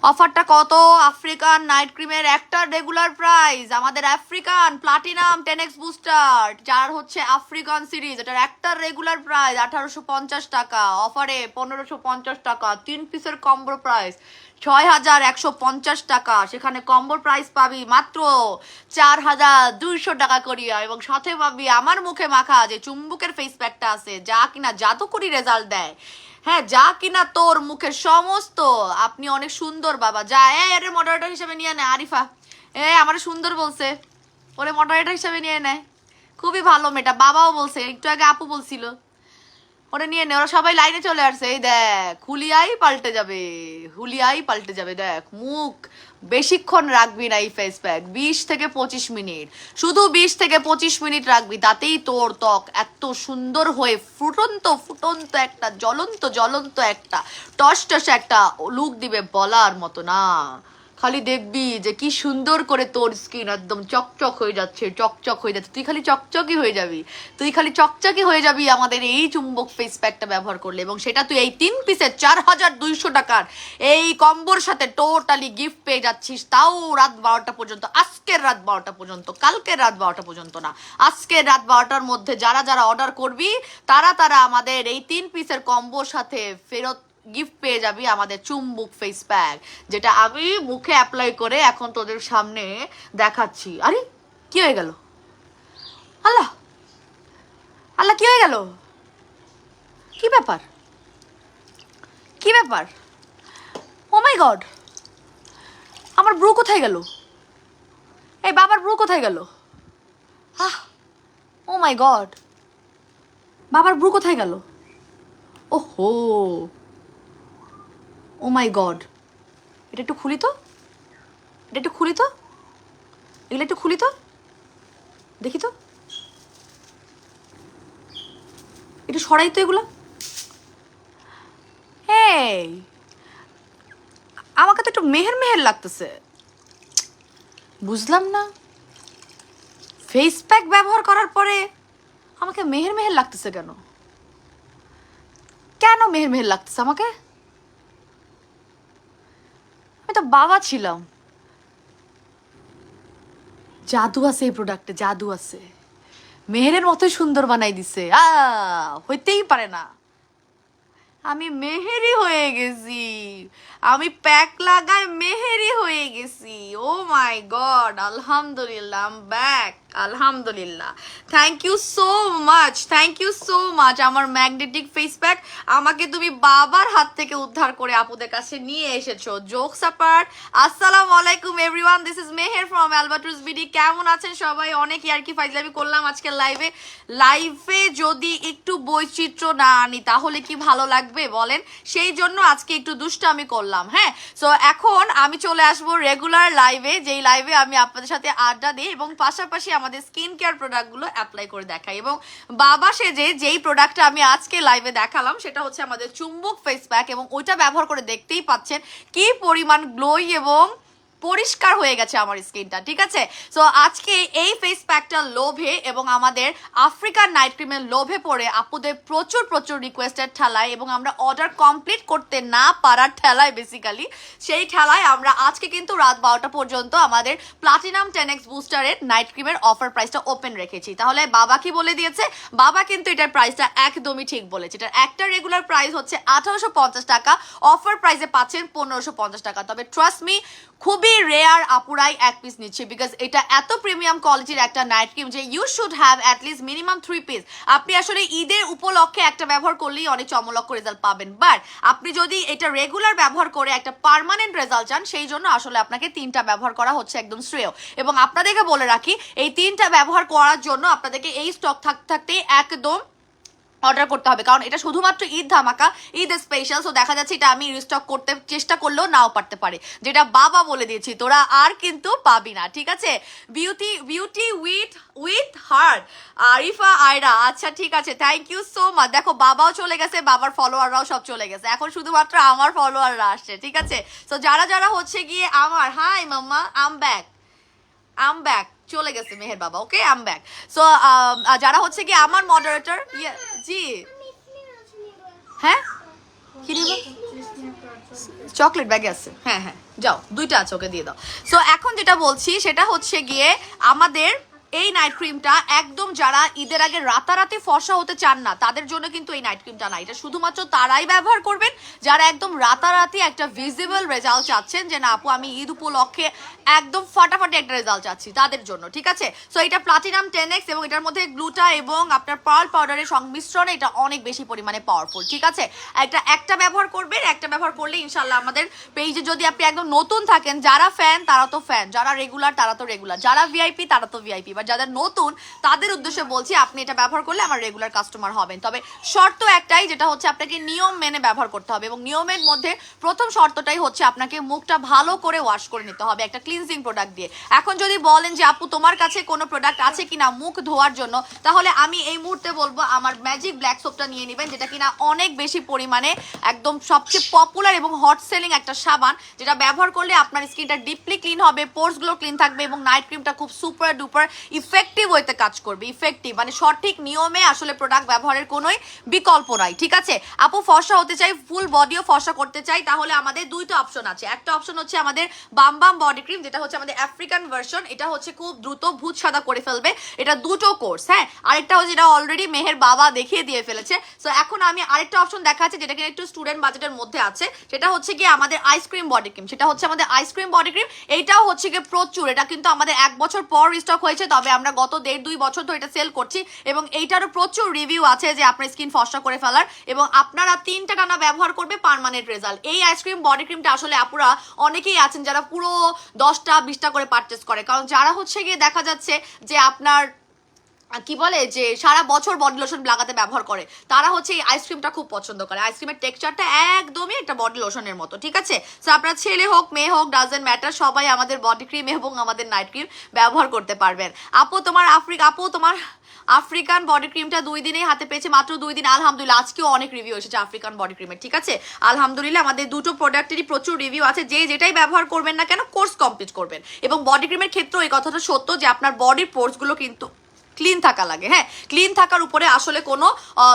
অফারটা কত? আফ্রিকান নাইট ক্রিমের একটা রেগুলার প্রাইস, আমাদের আফ্রিকান প্লাটিনাম 10x বুস্টার, যার হচ্ছে আফ্রিকান সিরিজ, এটার একটা রেগুলার প্রাইস 1850 টাকা, অফারে 1550 টাকা। 3 পিসের কম্বো প্রাইস 6150 টাকা। সেখানে কম্বোর প্রাইস পাবি মাত্র 4200 টাকা করিয়া, এবং সাথে পাবি আমার মুখে মাখা যে চুম্বকের ফেস প্যাকটা আছে, যা কিনা জাদুকরি রেজাল্ট দেয়। হ্যাঁ, যা কিনা তোর মুখের সমস্ত, আপনি অনেক সুন্দর বাবা, যা এর মডারেটর হিসেবে নিয়ে নেয়। আরিফা আমার সুন্দর বলছে, ওরে মডারেটর হিসেবে নিয়ে নেয়। খুবই ভালো মেয়েটা, বাবাও বলছে, একটু আগে আপু বলছিল, ওরা নিয়ে নে। ওরা সবাই লাইনে চলে আসছে। এই দেখ, হুলিয়াই পাল্টে যাবে, হুলিয়াই পাল্টে যাবে। দেখ, মুখ বেশিক্ষণ রাখবি না এই ফেস প্যাক, 20 থেকে 25 মিনিট, শুধু 20 থেকে 25 মিনিট রাখবি, তাতেই তোর ত্বক এত সুন্দর হয়ে ফুটন্ত ফুটন্ত একটা জ্বলন্ত জ্বলন্ত একটা টস টস একটা লুক দিবে, বলার মতো না। খালি দেখবি যে কি সুন্দর করে তোর স্কিন একদম চকচক হয়ে যাচ্ছে, চকচক হয়ে যাচ্ছে। তুই খালি চকচকই হয়ে যাবি, তুই খালি চকচকই হয়ে যাবি আমাদের এই চুম্বক ফেস প্যাকটা ব্যবহার করলে। এবং সেটা তুই এই 3 পিসের 4200 টাকার এই কম্বোর সাথে টোটালি গিফট পেয়ে যাচ্ছিস, তাও রাত 12টা পর্যন্ত। আজকের রাত 12টা পর্যন্ত, কালকের রাত 12টা পর্যন্ত না, আজকের রাত 12টার মধ্যে যারা যারা অর্ডার করবি তারা আমাদের এই 3 পিসের কম্বোর সাথে ফেরত গিফট পেয়ে যাবি আমাদের চুম্বুক ফেস প্যাক, যেটা আমি মুখে অ্যাপ্লাই করে এখন তোদের সামনে দেখাচ্ছি। আরে কি হয়ে গেল? আল্লাহ আল্লাহ, কি হয়ে গেল? কি ব্যাপার, কি ব্যাপার? ও মাই গড, আমার ব্রু কোথায় গেল? এই বাবার ব্রু কোথায় গেল? ও মাই গড, বাবার ব্রু কোথায় গেল? ওহো, ও মাই গড, এটা একটু খুলি তো, এটা একটু খুলি তো, এগুলো একটু খুলি তো, দেখি তো, একটু সরাই তো এগুলো। এই আমাকে তো একটু মেহের মেহের লাগতেছে, বুঝলাম না। ফেস প্যাক ব্যবহার করার পরে আমাকে মেহের মেহের লাগতেছে কেন? কেন মেহের মেহের লাগতেছে আমাকে? আমি তো বাবা ছিলাম। জাদু আছে এই প্রোডাক্টে, জাদু আছে। মেহেরের মতোই সুন্দর বানাই দিছে, হইতেই পারে না। আমি মেহেরি হয়ে গেছি, আমি প্যাক লাগাই মেহেরি হয়ে গেছি। ও মাই গড, আলহামদুলিল্লাহ, আই এম ব্যাক, আলহামদুলিল্লাহ। Thank you so much, thank you so much. আমার ম্যাগনেটিক ফেস প্যাক আমাকে তুমি বাবার হাত থেকে উদ্ধার করে আপুদের কাছে নিয়ে এসেছো। জোকস অ্যাপার্ট, আসসালামু আলাইকুম everyone, this is Meher from Albatross BD. কেমন আছেন সবাই? অনেক ইয়ার্কি ফাইজলামি করলাম আজকের লাইভে। লাইভে যদি একটু বৈচিত্র্য না আনি তাহলে কি ভালো লাগবে বলেন? সেই জন্য আজকে একটু দুষ্টামি করলাম। হ্যাঁ, সো এখন আমি চলে আসবো রেগুলার লাইভে, যেই লাইভে আমি আপনাদের সাথে আড্ডা দিই এবং পাশাপাশি আমাদের স্কিন কেয়ার প্রোডাক্টগুলো অ্যাপ্লাই করে দেখাই। এবং বাবা সেজে যেই প্রোডাক্টটা আমি আজকে লাইভে দেখালাম সেটা হচ্ছে আমাদের চুম্বক ফেস প্যাক, এবং ওইটা ব্যবহার করে দেখতেই পাচ্ছেন কি পরিমাণ গ্লোই এবং পরিষ্কার হয়ে গেছে আমার স্কিনটা, ঠিক আছে? সো আজকে এই ফেস প্যাকটার লোভে এবং আমাদের আফ্রিকান নাইট ক্রিমের লোভে পড়ে আপুদের প্রচুর প্রচুর রিকোয়েস্টের ঠেলায় এবং আমরা অর্ডার কমপ্লিট করতে না পারার ঠেলায়, বেসিক্যালি সেই ঠেলায় আমরা আজকে কিন্তু রাত 12টা পর্যন্ত আমাদের প্লাটিনাম 10x বুস্টারের নাইট ক্রিমের অফার প্রাইসটা ওপেন রেখেছি। তাহলে বাবা কি বলে দিয়েছে? বাবা কিন্তু এটার প্রাইসটা একদমই ঠিক বলেছে। এটার একটা রেগুলার প্রাইস হচ্ছে 1850 টাকা, অফার প্রাইসে পাচ্ছেন 1550 টাকা। তবে ট্রাস্ট মি, খুবই রেয়ার আপুরাই এক পিস নিচ্ছে, বিকজ এটা এত প্রিমিয়াম কোয়ালিটির একটা নাইট ক্রিম যে you should have at least minimum 3 piece. আপনি আসলে ঈদের উপলক্ষে একটা ব্যবহার করলেই অনেক চমলক্ষ রেজাল্ট পাবেন, বাট আপনি যদি এটা রেগুলার ব্যবহার করে একটা পার্মানেন্ট রেজাল্ট চান, সেই জন্য আসলে আপনাকে 3টা ব্যবহার করা হচ্ছে একদম শ্রেয়। এবং আপনাদেরকে বলে রাখি, এই 3টা ব্যবহার করার জন্য আপনাদেরকে এই স্টক থাকতেই একদম অর্ডার করতে হবে, কারণ এটা শুধুমাত্র ঈদ ধামাকা, ঈদ স্পেশাল। সো দেখা যাচ্ছে এটা আমি রিস্টক করতে চেষ্টা করলেও নাও পারতে পারে, যেটা বাবা বলে দিয়েছি তোরা আর কিন্তু পাবি না, ঠিক আছে? Beauty with heart, Arifa Ayra, আচ্ছা ঠিক আছে, থ্যাংক ইউ সো মাচ। দেখো বাবাও চলে গেছে, বাবার ফলোয়াররাও সব চলে গেছে, এখন শুধুমাত্র আমার ফলোয়াররা আসছে, ঠিক আছে? সো যারা হচ্ছে গিয়ে আমার, হাই মাম্মা, আম ব্যাক, চলে গেছে মেহের বাবা, ওকে আম ব্যাক। সো যারা হচ্ছে কি আমার মডারেটর, জি হ্যাঁ, কি নিব? চকলেট ব্যাগে আছে, হ্যাঁ হ্যাঁ, যাও, 2টা আছে, ওকে দিয়ে দাও। সো এখন যেটা বলছি সেটা হচ্ছে গিয়ে আমাদের এই নাইট ক্রিমটা একদম যারা ঈদের আগে রাতারাতি ফর্সা হতে চান না তাদের জন্য কিন্তু এই নাইট ক্রিমটা না, এটা শুধুমাত্র তারাই ব্যবহার করবেন যারা একদম রাতারাতি একটা ভিজিবল রেজাল্ট চাচ্ছেন, যে না আপু আমি ঈদ উপলক্ষে একদম ফাটাফাটি একটা রেজাল্ট চাচ্ছি, তাদের জন্য, ঠিক আছে? সো এটা প্লাটিনাম 10x এবং এটার মধ্যে গ্লুটা এবং আপনার পার্ল পাউডারের সংমিশ্রণে এটা অনেক বেশি পরিমাণে পাওয়ারফুল, ঠিক আছে? একটা ব্যবহার করবেন, একটা ব্যবহার করলে ইনশাল্লাহ আমাদের পেজে যদি আপনি একদম নতুন থাকেন, যারা ফ্যান তারা তো ফ্যান, যারা রেগুলার তারা তো রেগুলার, যারা ভিআইপি তারা তো ভিআইপি, বাট যাদের নতুন তাদের উদ্দেশ্যে বলছি আপনি এটা ব্যবহার করলে আমার রেগুলার কাস্টমার হবেন। তবে শর্ত একটাই, যেটা হচ্ছে আপনাকে নিয়ম মেনে ব্যবহার করতে হবে, এবং নিয়মের মধ্যে প্রথম শর্তটাই হচ্ছে আপনাকে মুখটা ভালো করে ওয়াশ করে নিতে হবে একটা ক্লিনজিং প্রোডাক্ট দিয়ে। এখন যদি বলেন যে আপু তোমার কাছে কোনো প্রোডাক্ট আছে কিনা মুখ ধোয়ার জন্য, তাহলে আমি এই মুহূর্তে বলবো আমার ম্যাজিক ব্ল্যাক সোপটা নিয়ে নেবেন, যেটা কিনা অনেক বেশি পরিমাণে একদম সবচেয়ে পপুলার এবং হট সেলিং একটা সাবান, যেটা ব্যবহার করলে আপনার স্কিনটা ডিপলি ক্লিন হবে, পোর্সগুলো ক্লিন থাকবে, এবং নাইট ক্রিমটা খুব সুপার ডুপার ইফেক্টিভ ওয়েতে কাজ করবে। ইফেক্টিভ মানে সঠিক নিয়মে আসলে প্রোডাক্ট ব্যবহারের কোনোই বিকল্প নাই, ঠিক আছে? আপু ফর্সা হতে চাই, ফুল বডিও ফর্সা করতে চাই, তাহলে আমাদের দুইটা অপশন আছে। একটা অপশন হচ্ছে আমাদের বাম বাম বডি ক্রিম, যেটা হচ্ছে আমাদের আফ্রিকান ভার্সন, এটা হচ্ছে খুব দ্রুত ভূত সাদা করে ফেলবে, এটা দুটো কোর্স, হ্যাঁ। আরেকটা হচ্ছে যেটা অলরেডি মেহের বাবা দেখিয়ে দিয়ে ফেলেছে। সো এখন আমি আরেকটা অপশন দেখাচ্ছি যেটা কিনা একটু স্টুডেন্ট বাজেটের মধ্যে আছে, সেটা হচ্ছে কি আমাদের আইসক্রিম বডি ক্রিম। সেটা হচ্ছে আমাদের আইসক্রিম বডি ক্রিম, এইটাও হচ্ছে কি প্রচুর, এটা কিন্তু আমাদের 1 বছর পর রিস্টক হয়েছে, তবে আমরা গত 1.5-2 বছর ধরে এটা সেল করছি, এবং এইটারও প্রচুর রিভিউ আছে যে আপনার স্কিন ফর্সা করে ফেলার, এবং আপনারা 3টা টানা ব্যবহার করবে পার্মানেন্ট রেজাল্ট। এই আইসক্রিম বডি ক্রিমটা আসলে আপুরা অনেকেই আছেন যারা পুরো 10টা 20টা করে পারচেস করে, কারণ যারা হচ্ছে গিয়ে দেখা যাচ্ছে যে আপনার কি বলে যে সারা বছর বডি লোশন লাগাতে ব্যবহার করে, তারা হচ্ছে এই আইসক্রিমটা খুব পছন্দ করে। আইসক্রিমের টেক্সচারটা একদমই একটা বডি লোশনের মতো, ঠিক আছে? সো আপনার ছেলে হোক মেয়ে হোক ডাজেন্ট ম্যাটার, সবাই আমাদের বডি ক্রিম এবং আমাদের নাইট ক্রিম ব্যবহার করতে পারবেন। আপু তোমার আফ্রিকান বডি ক্রিমটা 2 দিনেই হাতে পেয়েছে, মাত্র 2 দিন, আলহামদুলিল্লাহ। আজকেও অনেক রিভিউ এসেছে আফ্রিকান বডি ক্রিমের, ঠিক আছে? আলহামদুলিল্লাহ আমাদের দুটো প্রোডাক্টেরই প্রচুর রিভিউ আছে। যে যেটাই ব্যবহার করবেন না কেন কোর্স কমপ্লিট করবেন, এবং বডি ক্রিমের ক্ষেত্রেও এই কথাটা সত্য যে আপনার বডির পোর্সগুলো কিন্তু ক্লিন থাকা লাগে, হ্যাঁ, ক্লিন থাকার উপরে আসলে কোনো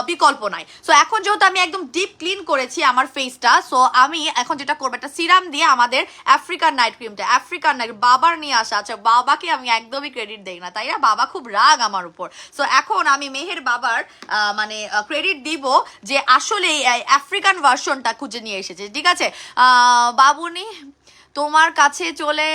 বিকল্প নাই। সো এখন যেহেতু আমি একদম ডিপ ক্লিন করেছি আমার ফেসটা, সো আমি এখন যেটা করবো একটা সিরাম দিয়ে আমাদের আফ্রিকান নাইট ক্রিমটা, আফ্রিকান নাইট বাবার নিয়ে আসা, আচ্ছা বাবাকে আমি একদমই ক্রেডিট দেই না, তাই না? বাবা খুব রাগ আমার উপর। সো এখন আমি মেহের বাবার মানে ক্রেডিট দিব যে আসলে আফ্রিকান ভার্সনটা খুঁজে নিয়ে এসেছে, ঠিক আছে? বাবুনি তোমার কাছে চলে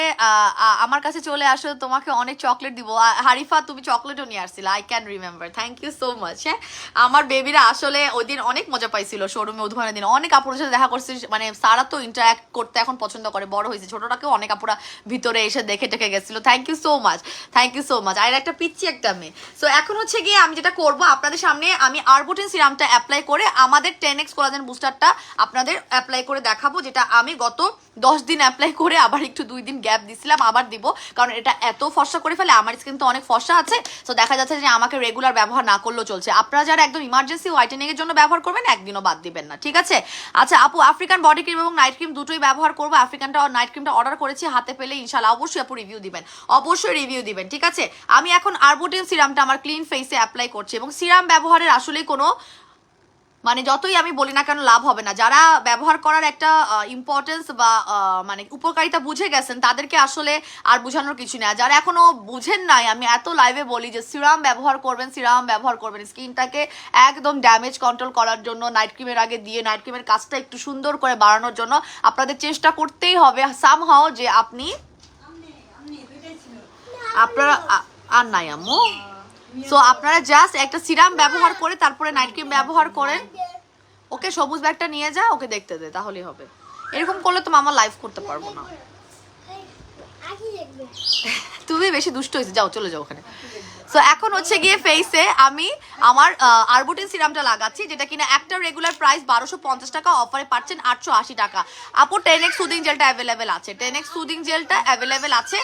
আমার কাছে চলে আসো, তোমাকে অনেক চকলেট দিব। হারিফা তুমি চকলেটও নিয়ে আসছিলে, I can remember, thank you so much. হ্যাঁ, আমার বেবিরা আসলে ওই দিন অনেক মজা পাইছিল শোরুমে উদ্বোধনের দিন, অনেক আপুরের সাথে দেখা করছি, মানে সারা তো ইন্টারাক্ট করতে এখন পছন্দ করে, বড় হয়েছে, ছোটটাকেও অনেক আপুরা ভিতরে এসে দেখে টেকে গেছিল। Thank you so much, thank you so much. আর একটা পিচ্ছি একটা মেয়ে। সো এখন হচ্ছে গিয়ে আমি যেটা করবো আপনাদের সামনে, আমি আরবুটিন সিরামটা অ্যাপ্লাই করে আমাদের 10x কোলাজেন বুস্টারটা আপনাদের অ্যাপ্লাই করে দেখাবো, যেটা আমি গত 10 দিন অ্যাপ্লাই করে আবার একটু 2 দিন গ্যাপ দিছিলাম, আবার দিব, কারণ এটা এত ফর্সা করে ফেলে, আমার স্কিন তো অনেক ফর্সা আছে। সো দেখা যাচ্ছে যে আমাকে রেগুলার ব্যবহার না করলেও চলছে। আপনারা যারা একদম ইমার্জেন্সি হোয়াইটেনিং এর জন্য ব্যবহার করবেন, একদিনও বাদ দিবেন না, ঠিক আছে? আচ্ছা আপু, আফ্রিকান বডি ক্রিম এবং নাইট ক্রিম দুটোই ব্যবহার করবো। আফ্রিকানটা নাইট ক্রিমটা অর্ডার করেছি, হাতে পেলে ইনশাল্লাহ অবশ্যই আপু রিভিউ দিবেন, অবশ্যই রিভিউ দিবেন, ঠিক আছে? আমি এখন আরবুটিন সিরামটা আমার ক্লিন ফেসে অ্যাপ্লাই করছি, এবং সিরাম ব্যবহারের আসলে কোনো মানে যতই আমি বলি না কেন লাভ হবে না। যারা ব্যবহার করার একটা ইম্পর্টেন্স বা মানে উপকারিতা বুঝে গেছেন, তাদেরকে আসলে আর বোঝানোর কিছু নেই। যারা এখনো বুঝেন নাই, আমি এত লাইভে বলি যে সিরাম ব্যবহার করবেন, সিরাম ব্যবহার করবেন স্কিনটাকে একদম ড্যামেজ কন্ট্রোল করার জন্য, নাইট ক্রিমের আগে দিয়ে নাইট ক্রিমের কাজটা একটু সুন্দর করে বাড়ানোর জন্য আপনাদের চেষ্টা করতেই হবে সামহাও যে আপনারা আর নাই আম্মু। সো আপনারা জাস্ট একটা সিরাম ব্যবহার করে তারপরে নাইট ক্রিম ব্যবহার করেন। ওকে সবুজ ব্যাগটা নিয়ে যা, ওকে দেখতে দে, তাহলেই হবে। এরকম করলে তো মামা লাইভ করতে পারবো না। তুমি বেশি দুষ্ট হয়েছে, যাও চলে যাও ওখানে। সো এখন হচ্ছে গিয়ে ফেসে আমি আমার আরবুটিন সিরামটা লাগাচ্ছি, যেটা কিনা একটা রেগুলার প্রাইস 1250 টাকা, অফারে পাচ্ছেন 880 টাকা। আপু 10x সুদিং জেলটা অ্যাভেলেবেল আছে, 10x সুদিং জেলটা অ্যাভেলেবেল আছে।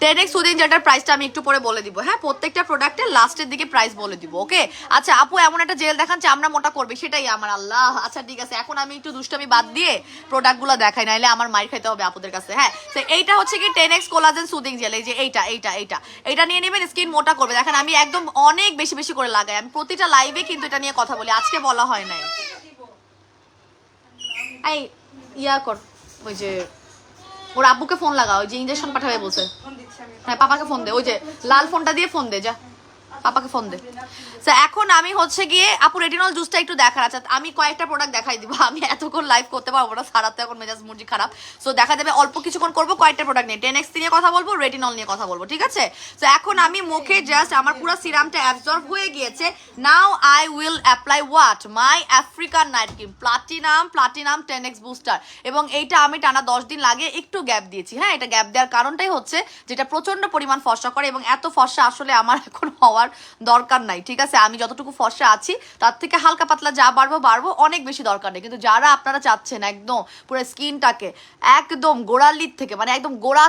10x সুদিং জেলটার প্রাইসটা আমি একটু পরে বলে দিব, হ্যাঁ, প্রত্যেকটা প্রোডাক্টের লাস্টের দিকে প্রাইস বলে দিব, ওকে? আচ্ছা আপু, এমন একটা জেল দেখান চামড়া মোটা করবে, সেটাই আমার আল্লাহ। আচ্ছা ঠিক আছে, এখন আমি একটু দুষ্টামি বাদ দিয়ে প্রোডাক্টগুলো দেখাই, নাইলে আমার মাইর খাইতে হবে আপুদের কাছে। হ্যাঁ, তো এইটা হচ্ছে কি 10x কোলাজেন সুদিং জেল, এই যে এইটা নিয়ে নেবেন, স্কিন মোটা করবে। দেখেন আমি একদম অনেক বেশি বেশি করে লাগাই, আমি প্রতিটা লাইভে কিন্তু এটা নিয়ে কথা বলি, আজকে বলা হয় নাই। এই ইয়া কর, ওই যে ওর আব্বুকে ফোন লাগা, ওই যে ইঞ্জেকশন পাঠাবে বলছে। হ্যাঁ পাপাকে ফোন দে, ওই যে লাল ফোনটা দিয়ে ফোন দে, যা পাপাকে ফোন দে। তো এখন আমি হচ্ছে গিয়ে আপু রেটিনল জুসটা একটু দেখার আছে, আমি কয়েকটা প্রোডাক্ট দেখাই দিব, আমি এতক্ষণ লাইভ করতে পারবো না, সারাতে এখন মেজাজ মুরজি খারাপ। সো দেখা যাবে অল্প কিছুক্ষণ করবো কয়েকটা প্রোডাক্ট নিয়ে, 10x নিয়ে কথা বলবো, রেটিনল নিয়ে কথা বলবো, ঠিক আছে? তো এখন আমি মুখে জাস্ট আমার পুরো সিরামটা অ্যাবজর্ব হয়ে গিয়েছে। Now I will apply what my African night cream platinum 10x booster, এবং এইটা আমি টানা 10 দিন লাগে একটু গ্যাপ দিয়েছি। হ্যাঁ, এটা গ্যাপ দেওয়ার কারণটাই হচ্ছে যেটা প্রচন্ড পরিমাণ ফর্সা করে, এবং এত ফর্সা আসলে আমার এখন হওয়ার দরকার নাই, ঠিক আছে? আমি যতটুকু ফর্সা আছি তার থেকে হালকা পাতলা যা বাড়বো, অনেক বেশি দরকার নেই। কিন্তু যারা আপনারা চাচ্ছেন একদম পুরো স্কিনটাকে একদম গোড়ালির থেকে, মানে একদম গোড়া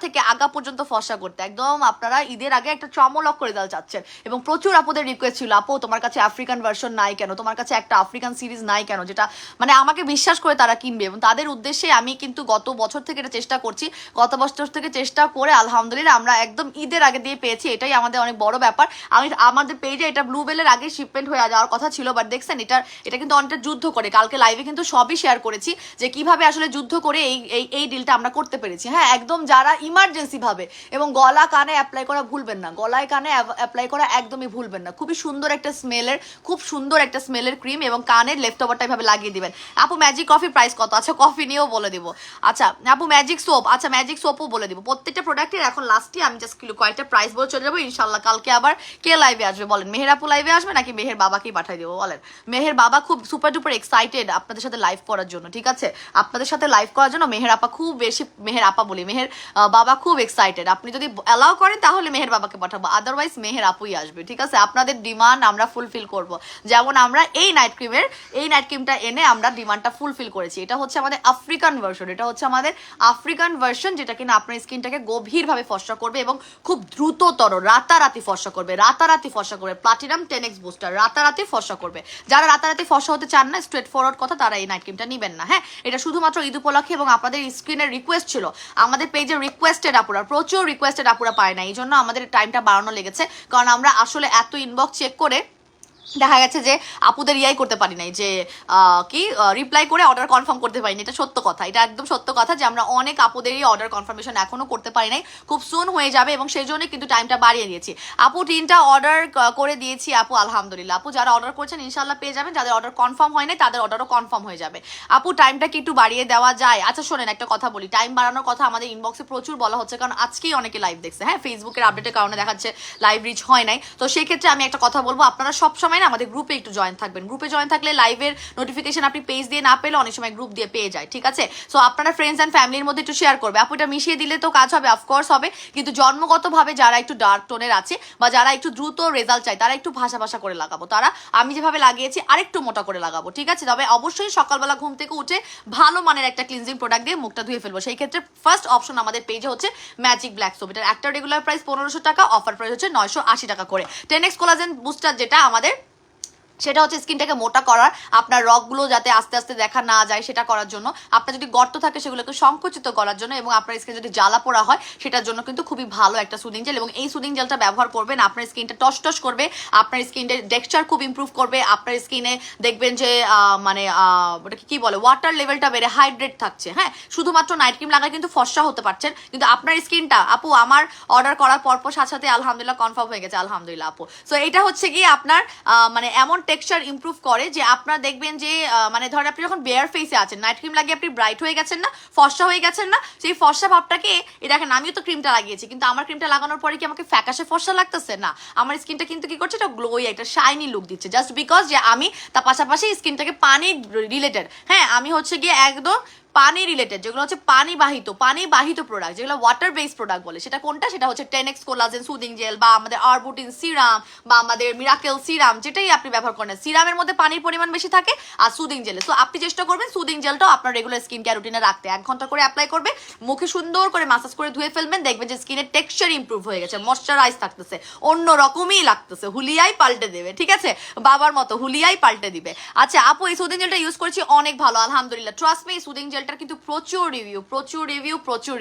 থেকে আগা পর্যন্ত ফর্সা করতে, একদম আপনারা ঈদের আগে একটা চমলক রেজাল্ট চাচ্ছেন, এবং প্রচুর আপুদের রিকোয়েস্ট ছিল, আপু তোমার কাছে আফ্রিকান ভার্সন নাই কেন, তোমার কাছে একটা আফ্রিকান সিরিজ নাই কেন, যেটা মানে আমাকে বিশ্বাস করে তারা কিনবে। এবং তাদের উদ্দেশ্যে আমি কিন্তু গত বছর থেকে এটা চেষ্টা করছি, গত বছর থেকে চেষ্টা করে আলহামদুলিল্লাহ আমরা একদম ঈদের আগে দিয়ে পেয়েছি, এটাই আমাদের অনেক বড় ব্যাপার। আমাদের পেজে এটা ব্লুবেলের আগে শিপমেন্ট হয়ে যাওয়ার কথা ছিল, বাট দেখছেন এটা কিন্তু অনেকটা যুদ্ধ করে, কালকে লাইভে কিন্তু সবই শেয়ার করেছি যে কিভাবে আসলে যুদ্ধ করে এই ডিলটা আমরা করতে পেরেছি। হ্যাঁ, একদম যারা ইমার্জেন্সি ভাবে, এবং গলা কানে অ্যাপ্লাই করা ভুলবেন না, গলায় কানে অ্যাপ্লাই করা একদমই ভুলবেন না। খুব সুন্দর একটা স্মেলের ক্রিম, এবং কানের লেফট ওভারটা এভাবে লাগিয়ে দিবেন। আপু ম্যাজিক কফি প্রাইস কত? আচ্ছা, কফি নিয়েও বলে দিব। আচ্ছা আপু ম্যাজিক সোপ, আচ্ছা ম্যাজিক সোপও বলে দিব। প্রত্যেকটা প্রোডাক্টের এখন লাস্টে আমি জাস্ট কয়েকটা প্রাইস বলে চলে যাবো ইনশাল্লাহ। কালকে আবার কে লাইভে আসবে বলেন? মেহের আপু লাইভে আসবে নাকি মেহের বাবাকেই পাঠিয়ে দেবো বলেন? মেহের বাবা খুব সুপার ডুপার এক্সাইটেড আপনাদের সাথে লাইভ করার জন্য, ঠিক আছে? আপনাদের সাথে লাইভ করার জন্য মেহের আপা খুব বেশি, মেহের আপা বলি, মেহের বাবা খুব এক্সাইটেড। আপনি যদি অ্যালাউ করেন তাহলে মেহের বাবাকে পাঠাবো, আদারওয়াইজ মেহের আপুই আসবে, ঠিক আছে? আপনাদের ডিমান্ড আমরা ফুলফিল করব, যেমন আমরা এই নাইট ক্রিমটা এনে আমরা ডিমান্ডটা ফুলফিল করেছি। এটা হচ্ছে আমাদের আফ্রিকান ভার্সন, যেটা কিনা আপনার স্কিনটাকে গভীরভাবে ফর্সা করবে এবং খুব দ্রুততর রাতারাতি ফর্সা করবে। প্লাটিনাম 10x বুস্টার রাতারাতি ফর্সা করবে। যারা রাতারাতি ফর্সা হতে চান না, স্ট্রেট ফরওয়ার্ড কথা, তারা এই নাইট ক্রিমটা নেবেন না। হ্যাঁ, এটা শুধুমাত্র ঈদ উপলক্ষে, এবং আপনাদের স্ক্রিনের রিকোয়েস্ট ছিল, আমাদের পেজে প্রচুর রিকোয়েস্টেড আপুরা পায় না, এই জন্য আমাদের টাইমটা বাড়ানো লেগেছে, কারণ আমরা আসলে এত ইনবক্স চেক করে দেখা গেছে যে আপুদের ইয়াই করতে পারি নাই, যে কি রিপ্লাই করে অর্ডার কনফার্ম করতে পারিনি। এটা সত্য কথা, এটা একদম সত্য কথা যে আমরা অনেক আপুদেরই অর্ডার কনফার্মেশন এখনো করতে পারি নাই, খুব সুন হয়ে যাবে, এবং সেই জন্য কিন্তু টাইমটা বাড়িয়ে দিয়েছি। আপু 3টা অর্ডার করে দিয়েছি আপু, আলহামদুলিল্লাহ। আপু যারা অর্ডার করছেন ইনশাল্লাহ পেয়ে যাবেন, যাদের অর্ডার কনফার্ম হয় নাই তাদের অর্ডারও কনফার্ম হয়ে যাবে। আপু টাইমটা কি একটু বাড়িয়ে দেওয়া যায়? আচ্ছা শোনেন, একটা কথা বলি, টাইম বাড়ানোর কথা আমাদের ইনবক্সে প্রচুর বলা হচ্ছে, কারণ আজকেই অনেকে লাইভ দেখছে। হ্যাঁ, ফেসবুকের আপডেটের কারণে দেখাচ্ছে লাইভ রিচ হয় নাই। তো সেই ক্ষেত্রে আমি একটা কথা বলবো, আপনারা সবসময় না আমাদের গ্রুপে একটু জয়েন থাকবেন। গ্রুপে জয়েন থাকলে লাইভের নোটিফিকেশন আপনি পেজ দিয়ে না পেলে অনেক সময় গ্রুপ দিয়ে পেয়ে যায়, ঠিক আছে? সো আপনারা ফ্রেন্ডস অ্যান্ড ফ্যামিলির মধ্যে একটু শেয়ার করবে। আপু এটা মিশিয়ে দিলে তো কাজ হবে, অফকোর্স হবে, কিন্তু জন্মগতভাবে যারা একটু ডার্ক টোনের আছে বা যারা একটু দ্রুত রেজাল্ট চায় তারা একটু ভাষা করে লাগাবো, তারা আমি যেভাবে লাগিয়েছি আরেকটু মোটা করে লাগাবো, ঠিক আছে? তবে অবশ্যই সকালবেলা ঘুম থেকে উঠে ভালো মানের একটা ক্লিনজিং প্রোডাক্ট দিয়ে মুখটা ধুয়ে ফেলবো। সেই ক্ষেত্রে ফার্স্ট অপশন আমাদের পেজে হচ্ছে ম্যাজিক ব্ল্যাক সোপ। এটার একটা রেগুলার প্রাইস 1500 টাকা, অফার প্রাইস হচ্ছে 980 টাকা করে। 10x কোলাজেন বুস্টার যেটা আমাদের, সেটা হচ্ছে স্কিনটাকে মোটা করার, আপনার রগগুলো যাতে আস্তে আস্তে দেখা না যায় সেটা করার জন্য, আপনার যদি গর্ত থাকে সেগুলোকে সংকুচিত করার জন্য, এবং আপনার স্কিন যদি জ্বালা পোড়া হয় সেটার জন্য কিন্তু খুবই ভালো একটা সুদিং জেল। এবং এই সুদিং জেলটা ব্যবহার করবেন, আপনার স্কিনটা টস করবে, আপনার স্কিনের টেক্সচার খুব ইমপ্রুভ করবে, আপনার স্কিনে দেখবেন যে মানে ওটাকে কি বলে, ওয়াটার লেভেলটা বেড়ে হাইড্রেট থাকছে। হ্যাঁ, শুধুমাত্র নাইট ক্রিম লাগায় কিন্তু ফর্সা হতে পারছেন, কিন্তু আপনার স্কিনটা আপু আমার অর্ডার করার পরপর সাথে আলহামদুলিল্লাহ কনফার্ম হয়ে গেছে, আলহামদুলিল্লাহ আপু। সো এটা হচ্ছে কি আপনার মানে এমন টেক্সচার ইমপ্রুভ করে যে আপনারা দেখবেন যে মানে ধরেন আপনি যখন বেয়ার ফেসে আছেন, নাইট ক্রিম লাগিয়ে আপনি ব্রাইট হয়ে গেছেন না, ফর্সা হয়ে গেছেন না, সেই ফর্সা ভাবটাকে দেখেন, আমিও তো ক্রিমটা লাগিয়েছি, কিন্তু আমার ক্রিমটা লাগানোর পরে কি আমাকে ফ্যাকাশে ফর্সা লাগতেছে না, আমার স্কিনটা কিন্তু কি করছে, এটা গ্লোই একটা শাইনি লুক দিচ্ছে, জাস্ট বিকজ যে আমি তার পাশাপাশি স্কিনটাকে পানি রিলেটেড, হ্যাঁ আমি হচ্ছে গিয়ে একদম পানি রিলেটেড, যেগুলো হচ্ছে পানি বাহিত প্রোডাক্ট, যেগুলো ওয়াটার বেস প্রোডাক্ট বলে, সেটা কোনটা, সেটা হচ্ছে 10x কোলাজেন সুদিং জেল, বা আমাদের আরবুটিন সিরাম, বা আমাদের মিরাকেল সিরাম, যেটাই আপনি ব্যবহার করেন, সিরামের মধ্যে পানির পরিমাণ বেশি থাকে আর সুদিং জেলে। সো আপনি চেষ্টা করবেন সুদিং জেলটাও আপনার রেগুলার স্কিন কেয়ার রুটিনে রাখতে, 1 ঘন্টা করে অ্যাপ্লাই করবে, মুখে সুন্দর করে মাসাজ করে ধুয়ে ফেলবেন, দেখবেন যে স্কিনের টেক্সচার ইমপ্রুভ হয়ে গেছে, ময়শ্চারাইজ থাকতেছে, অন্য রকমই লাগতেছে, হুলিয়াই পাল্টে দেবে, ঠিক আছে? বাবার মতো হুলিয়াই পাল্টে দিবে। আচ্ছা আপু এই সুদিং জেলটা ইউজ করেছি, অনেক ভালো আলহামদুলিল্লাহ, ট্রাস্ট মি, সুদিং জেলটা জেলটার কিন্তু প্রচুর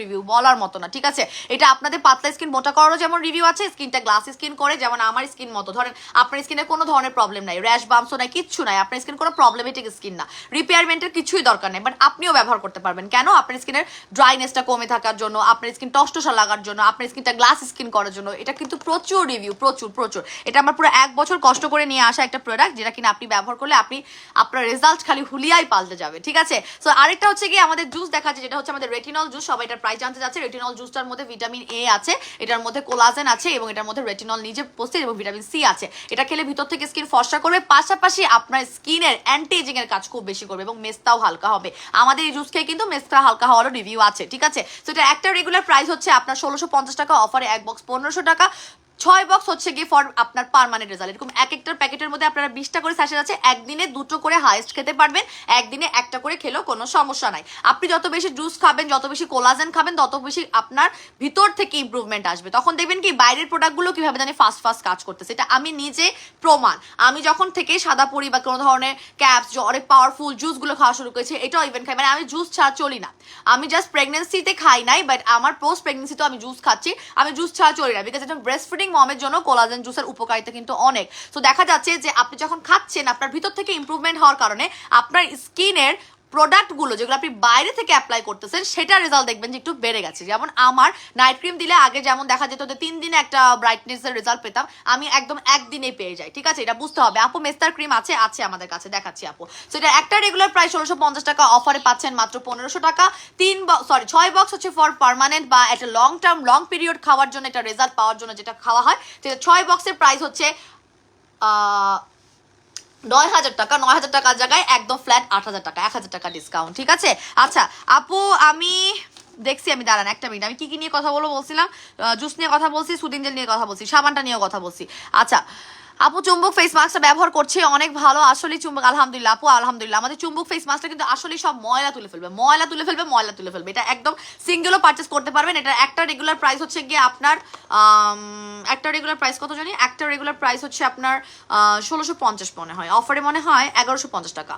রিভিউ বলার মতো না, ঠিক আছে? এটা আপনাদের পাতলা স্কিন মোটা করারও যেমন রিভিউ আছে, স্কিনটা গ্লাস স্কিন করে যেমন আমার স্কিন মতো, ধরেন আপনার স্কিনে কোনো ধরনের প্রবলেম নাই, র্যাশ বাম্পসও নাই, কিচ্ছু নাই, আপনার স্কিন কোনো প্রবলেমেটিক স্কিন না, রিপেয়ারমেন্টের কিছুই দরকার নেই, বাট আপনিও ব্যবহার করতে পারবেন। কেন? আপনার স্কিনের ড্রাইনেসটা কমে থাকার জন্য, আপনার স্কিন টসটসা লাগার জন্য, আপনার স্কিনটা গ্লাস স্কিন করার জন্য। এটা কিন্তু প্রচুর রিভিউ, প্রচুর। এটা আমার পুরো 1 বছর কষ্ট করে নিয়ে আসা একটা প্রোডাক্ট, যেটা কিনা আপনি ব্যবহার করলে আপনি আপনার রেজাল্ট খালি হুলিয়াই পাল্টে যাবে, ঠিক আছে? সো আরেকটা হচ্ছে কি আমাদের জুস দেখাচ্ছে, যেটা হচ্ছে আমাদের রেটিনল জুস। সবাই এটার প্রাইস জানতে যাচ্ছে। রেটিনল জুসটার মধ্যে ভিটামিন এ আছে, এটার মধ্যে কোলাজেন আছে এবং এটার মধ্যে রেটিনল নিজে উপস্থিত এবং ভিটামিন সি আছে। এটা খেলে ভিতর থেকে স্কিন ফর্সা করবে, পাশাপাশি আপনার স্কিনের অ্যান্টি এজিং এর কাজ খুব বেশি করবে এবং মেস্তাও হালকা হবে। আমাদের এই জুস খেয়ে কিন্তু মেস্তা হালকা হওয়ারও রিভিউ আছে, ঠিক আছে? তো এটা একটা রেগুলার প্রাইস হচ্ছে আপনার 1650 টাকা, অফারে 1 বক্স 1500 টাকা, 6 বক্স হচ্ছে গিয়ে ফর আপনার পার্মানেন্ট রেজাল্ট। এরকম এক একটা প্যাকেটের মধ্যে আপনারা 20টা করে স্যাশেট আছে, একদিনে 2টো করে হাইস্ট খেতে পারবেন, একদিনে একটা করে খেলেও কোনো সমস্যা নাই। আপনি যত বেশি জুস খাবেন, যত বেশি কোলাজেন খাবেন, তত বেশি আপনার ভিতর থেকে ইমপ্রুভমেন্ট আসবে। তখন দেখবেন কি বাইরের প্রোডাক্টগুলো কিভাবে জানি ফাস্ট কাজ করতেছে, এটা আমি নিজে প্রমাণ। আমি যখন থেকে সাদা পরি বা কোনো ধরনের ক্যাপস অনেক পাওয়ারফুল জুসগুলো খাওয়া শুরু করেছি, এটাও ইভেন খাই, মানে আমি জুস ছাড়া চলি না। আমি জাস্ট প্রেগনেন্সিতে খাই নাই, বাট আমার পোস্ট প্রেগনেন্সিতেও আমি জুস খাচ্ছি, আমি জুস ছাড়া চলি না, বিকজ এটা ব্রেস্ট ফিডিং মমের জন্য কোলাজেন জুসের উপকারিতা কিন্তু অনেক। তো দেখা যাচ্ছে যে আপনি যখন খাচ্ছেন, আপনার ভিতর থেকে ইমপ্রুভমেন্ট হওয়ার কারণে আপনার স্কিনের প্রোডাক্টগুলো যেগুলো আপনি বাইরে থেকে অ্যাপ্লাই করতেছেন, সেটা রেজাল্ট দেখবেন যে একটু বেড়ে গেছে। যেমন আমার নাইট ক্রিম দিলে আগে যেমন দেখা যেত যে 3 দিনে একটা ব্রাইটনেসের রেজাল্ট পেতাম, আমি একদম একদিনে পেয়ে যাই, ঠিক আছে? এটা বুঝতে হবে। আপু মেস্তার ক্রিম আছে আমাদের কাছে, দেখাচ্ছি আপু। সো এটা একটা রেগুলার প্রাইস 1650 টাকা, অফারে পাচ্ছেন মাত্র 1500 টাকা। 6 বক্স হচ্ছে ফর পার্মানেন্ট বা একটা লং পিরিয়ড খাওয়ার জন্য, একটা রেজাল্ট পাওয়ার জন্য যেটা খাওয়া হয়, যেটা 6 বক্সের প্রাইস হচ্ছে 9000 টাকা। 9000 টাকার জায়গায় একদম ফ্ল্যাট 8000 টাকা, 1000 টাকা ডিসকাউন্ট, ঠিক আছে? আচ্ছা আপু, আমি দেখছি, আমি দাঁড়ান একটা মিনিট, আমি কি নিয়ে কথা বলছিলাম? জুস নিয়ে কথা বলছি, সুদিন জেল নিয়ে কথা বলছি, সাবানটা নিয়েও কথা বলছি। আচ্ছা আপু, চুম্বক ফেস মাস্কটা ব্যবহার করছে, অনেক ভালো আসলে চুম্বক, আলহামদুলিল্লাহ আপু, আলহামদুলিল্লাহ। আমাদের চুম্বক ফেস মাস্কটা কিন্তু আসলে সব ময়লা তুলে ফেলবে। এটা একদম সিঙ্গেলও পারচেস করতে পারবেন। এটা একটা রেগুলার প্রাইস হচ্ছে গিয়ে আপনার একটা রেগুলার প্রাইস কত জানি, একটা রেগুলার প্রাইস হচ্ছে আপনার 1650 মনে হয়, অফারে মনে হয় 1150 টাকা,